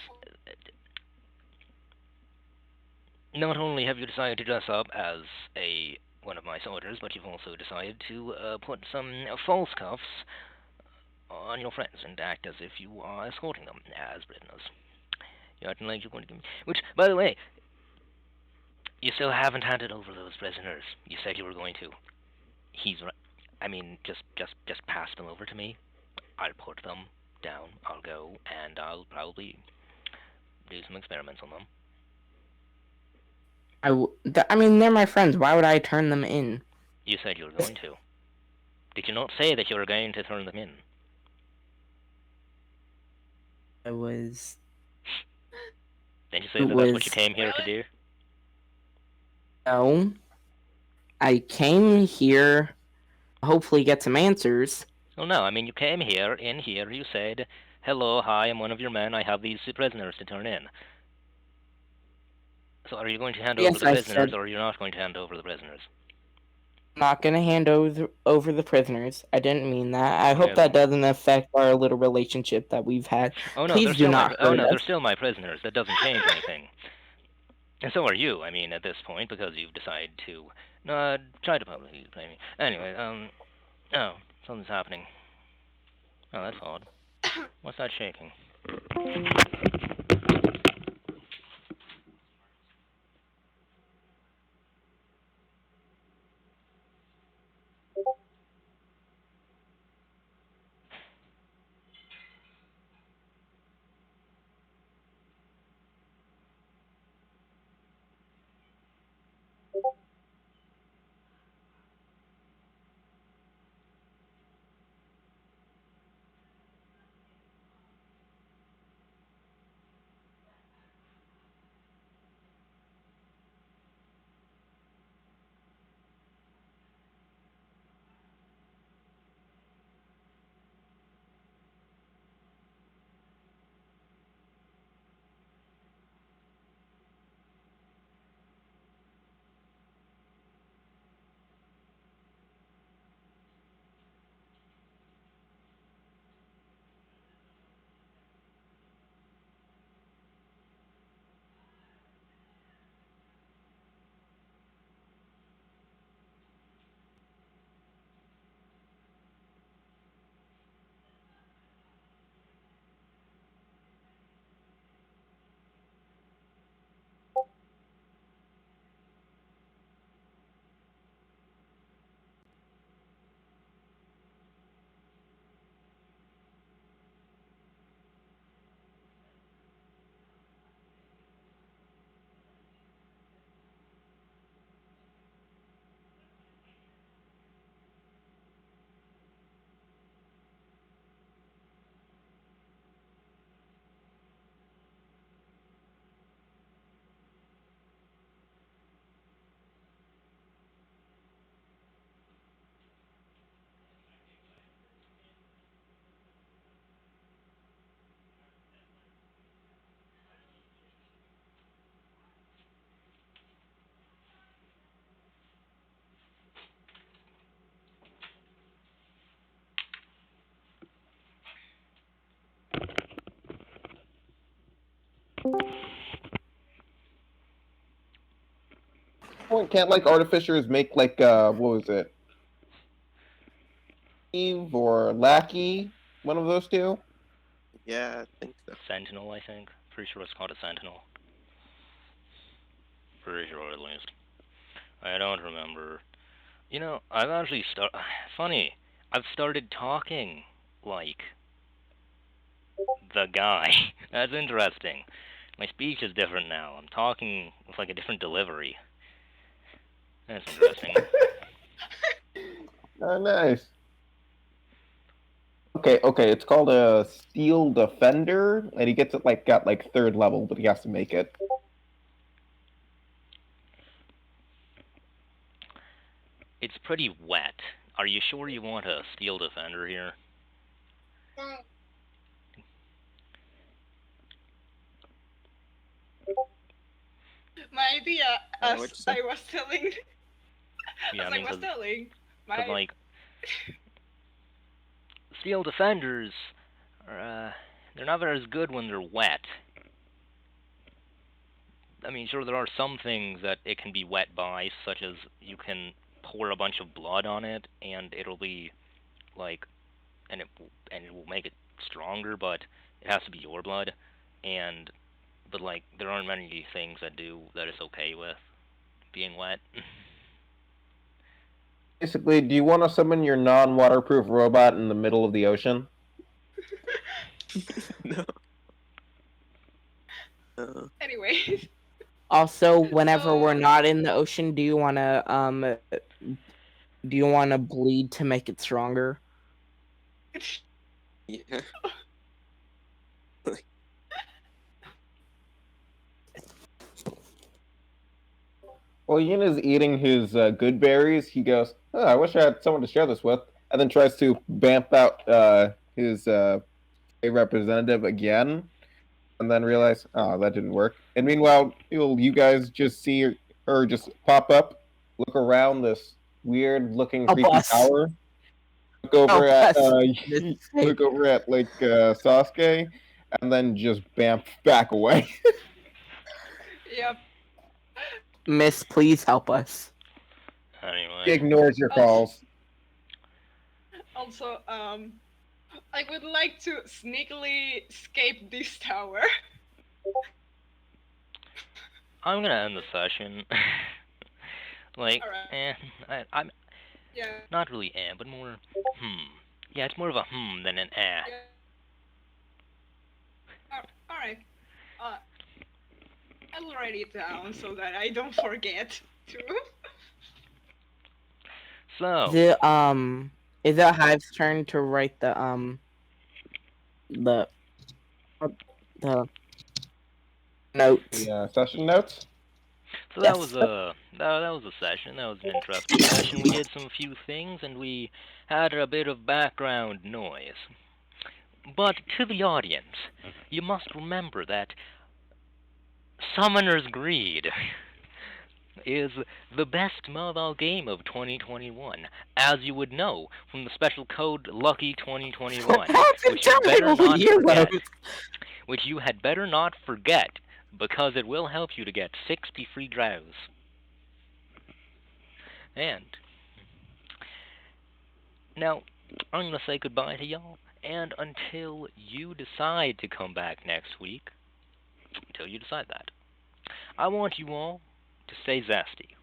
Not only have you decided to dress up as one of my soldiers, but you've also decided to put some false cuffs on your friends and act as if you are escorting them as prisoners. You're acting like you're going to give me... Which, by the way, you still haven't handed over those prisoners. You said you were going to. He's right. I mean, just pass them over to me. I'll put them down. I'll go, and I'll probably do some experiments on them. I mean, they're my friends. Why would I turn them in? You said you were going to. Did you not say that you were going to turn them in? I was... Didn't you say that that's what you came here to do? No. I came here to hopefully get some answers. Oh no, I mean you came here, you said, hello, hi, I'm one of your men, I have these two prisoners to turn in. So are you going to hand over the prisoners, or are you not going to hand over the prisoners? I'm not going to hand over the prisoners. I didn't mean that. I hope that doesn't affect our little relationship that we've had. Oh no, Please do not hurt us. they're still my prisoners. That doesn't change anything. And so are you, I mean, at this point, because you've decided to try to publicly play me. Anyway, oh, something's happening. Oh, that's odd. What's that shaking? Can't like artificers make like what was it? Eve or Lackey? One of those two? Yeah, I think so. Sentinel, I think. Pretty sure it's called a Sentinel. Pretty sure, at least. I don't remember. You know, I've actually funny, I've started talking like the guy. That's interesting. My speech is different now. I'm talking with like a different delivery. That's interesting. Oh, nice. Okay, it's called a Steel Defender, and he gets it like got like 3rd level, but he has to make it. It's pretty wet. Are you sure you want a Steel Defender here? My idea, as what'd you say? I was telling, Yeah, as I mean, I was telling, But my like, Steel Defenders, are, they're not very as good when they're wet. I mean, sure, there are some things that it can be wet by, such as you can pour a bunch of blood on it, and it'll be like, and it will make it stronger, but it has to be your blood, but like, there aren't many things that it's okay with being wet. Basically, do you want to summon your non-waterproof robot in the middle of the ocean? No. anyways. Also, whenever So- we're not in the ocean, do you wanna bleed to make it stronger? Yeah. While Yin is eating his good berries, he goes, oh, I wish I had someone to share this with, and then tries to bamp out his representative again, and then realize, oh, that didn't work. And meanwhile, you guys just see her just pop up, look around this weird-looking Help creepy us. tower, look over at Look like Sasuke, and then just bamf back away. Yep. Miss, please help us. He Anyway, ignores your calls. Also, I would like to sneakily escape this tower. I'm gonna end the session. Like, Alright. I'm Yeah. not really but more, Yeah, it's more of a than an Yeah. Alright. I'll write it down so that I don't forget to. So, Is it Hive's turn to write the notes? Yeah, session notes. So that Yes. was a that was a session. That was an interesting session. We did some few things, and we had a bit of background noise. But to the audience, you must remember that Summoner's Greed is the best mobile game of 2021, as you would know from the special code Lucky2021, which you had better not forget, because it will help you to get 60 free drows. And now, I'm going to say goodbye to y'all, and until you decide to come back next week, until you decide that, I want you all to stay zesty.